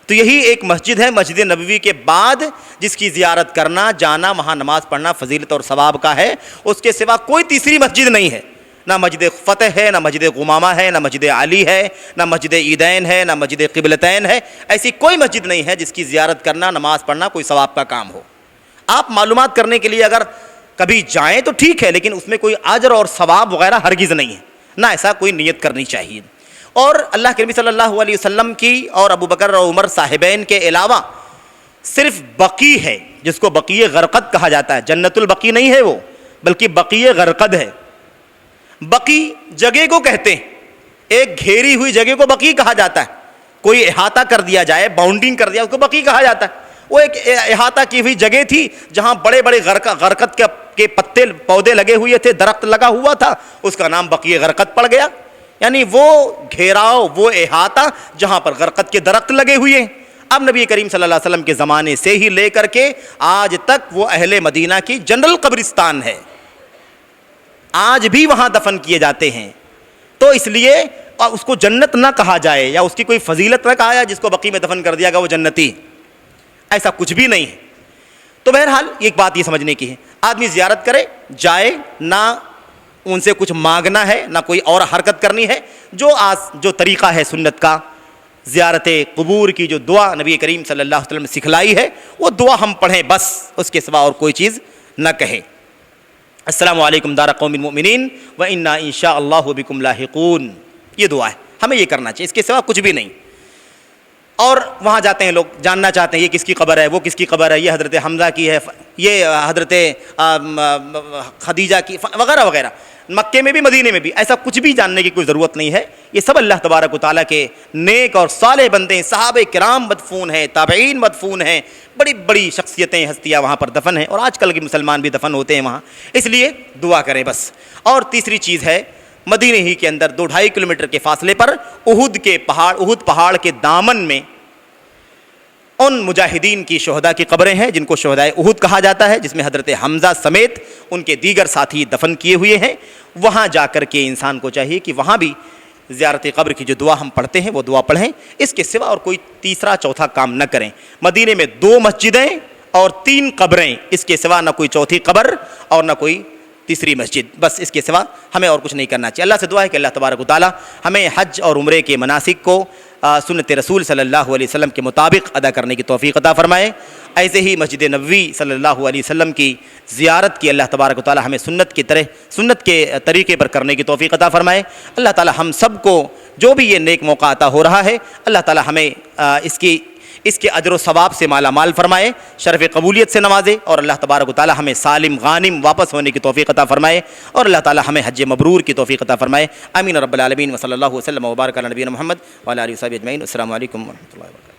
تو یہی ایک مسجد ہے مسجد نبوی کے بعد جس کی زیارت کرنا، جانا، وہاں نماز پڑھنا فضیلت اور ثواب کا ہے۔ اس کے سوا کوئی تیسری مسجد نہیں ہے، نہ مسجد فتح ہے، نہ مسجد غمامہ ہے، نہ مسجد علی ہے، نہ مسجد عیدین ہے، نہ مسجد قبلتین ہے۔ ایسی کوئی مسجد نہیں ہے جس کی زیارت کرنا، نماز پڑھنا کوئی ثواب کا کام ہو۔ آپ معلومات کرنے کے لیے اگر کبھی جائیں تو ٹھیک ہے، لیکن اس میں کوئی اجر اور ثواب وغیرہ ہرگز نہیں ہے، نہ ایسا کوئی نیت کرنی چاہیے۔ اور اللہ کے نبی صلی اللہ علیہ وسلم کی اور ابو بکر اور عمر صاحبین کے علاوہ صرف بقیع ہے جس کو بقیع غرقد کہا جاتا ہے، جنت البقیع نہیں ہے وہ، بلکہ بقیع غرقد ہے۔ بقیع جگہ کو کہتے ہیں، ایک گھیری ہوئی جگہ کو بقیع کہا جاتا ہے۔ کوئی احاطہ کر دیا جائے، باؤنڈنگ کر دیا، اس کو بقیع کہا جاتا ہے۔ وہ ایک احاطہ کی ہوئی جگہ تھی جہاں بڑے بڑے غرقد کے پتے پودے لگے ہوئے تھے، درخت لگا ہوا تھا، اس کا نام بقیع غرقد پڑ گیا۔ یعنی وہ گھیراؤ، وہ احاطہ جہاں پر غرقد کے درخت لگے ہوئے ہیں۔ اب نبی کریم صلی اللہ علیہ وسلم کے زمانے سے ہی لے کر کے آج تک وہ اہل مدینہ کی جنرل قبرستان ہے، آج بھی وہاں دفن کیے جاتے ہیں۔ تو اس لیے اس کو جنت نہ کہا جائے یا اس کی کوئی فضیلت نہ کہا جائے جس کو بقیع میں دفن کر دیا گیا وہ جنتی، ایسا کچھ بھی نہیں ہے۔ تو بہرحال ایک بات یہ سمجھنے کی ہے، آدمی زیارت کرے، جائے، نہ ان سے کچھ مانگنا ہے نہ کوئی اور حرکت کرنی ہے۔ جو طریقہ ہے سنت کا، زیارت قبور کی جو دعا نبی کریم صلی اللہ علیہ وسلم نے سکھلائی ہے وہ دعا ہم پڑھیں بس، اس کے سوا اور کوئی چیز نہ کہیں۔ السلام علیکم دار قوم المؤمنین وإنا إن شاء اللہ بکم لاحقون، یہ دعا ہے، ہمیں یہ کرنا چاہیے، اس کے سوا کچھ بھی نہیں۔ اور وہاں جاتے ہیں لوگ، جاننا چاہتے ہیں یہ کس کی قبر ہے، وہ کس کی قبر ہے، یہ حضرت حمزہ کی ہے، یہ حضرت خدیجہ کی، وغیرہ وغیرہ۔ مکے میں بھی مدینے میں بھی ایسا کچھ بھی جاننے کی کوئی ضرورت نہیں ہے۔ یہ سب اللہ تبارک و تعالیٰ کے نیک اور صالح بندے ہیں، صحابہ کرام مدفون ہیں، تابعین مدفون ہیں، بڑی بڑی شخصیتیں، ہستیاں وہاں پر دفن ہیں، اور آج کل کے مسلمان بھی دفن ہوتے ہیں وہاں، اس لیے دعا کریں بس۔ اور تیسری چیز ہے، مدینے ہی کے اندر 2-2.5 کلومیٹر کے فاصلے پر احد پہاڑ کے دامن میں ان مجاہدین کی شہداء کی قبریں ہیں جن کو شہدائے احد کہا جاتا ہے، جس میں حضرت حمزہ سمیت ان کے دیگر ساتھی دفن کیے ہوئے ہیں۔ وہاں جا کر کے انسان کو چاہیے کہ وہاں بھی زیارت قبر کی جو دعا ہم پڑھتے ہیں وہ دعا پڑھیں، اس کے سوا اور کوئی تیسرا چوتھا کام نہ کریں۔ مدینے میں 2 مسجدیں اور 3 قبریں، اس کے سوا نہ کوئی چوتھی قبر اور نہ کوئی تیسری مسجد، بس اس کے سوا ہمیں اور کچھ نہیں کرنا چاہیے۔ اللہ سے دعا ہے کہ اللہ تبارک و تعالی ہمیں حج اور عمرے کے مناسک کو سنت رسول صلی اللہ علیہ وسلم کے مطابق ادا کرنے کی توفیق عطا فرمائے۔ ایسے ہی مسجد نبوی صلی اللہ علیہ وسلم کی زیارت کی اللہ تبارک و تعالی ہمیں سنت کے طریقے پر کرنے کی توفیق عطا فرمائے۔ اللہ تعالی ہم سب کو جو بھی یہ نیک موقع عطا ہو رہا ہے، اللہ تعالی ہمیں اس کے اجر و ثواب سے مالا مال فرمائے، شرف قبولیت سے نوازے، اور اللہ تبارک و تعالی ہمیں سالم غانم واپس ہونے کی توفیق عطا فرمائے، اور اللہ تعالی ہمیں حج مبرور کی توفیق عطا فرمائے۔ آمین رب العالمین، وصلی اللہ وسلم وبارک علی نبینا محمد وعلی آلہ وصحبہ اجمعین۔ السلام علیکم ورحمۃ اللہ وبرکاتہ۔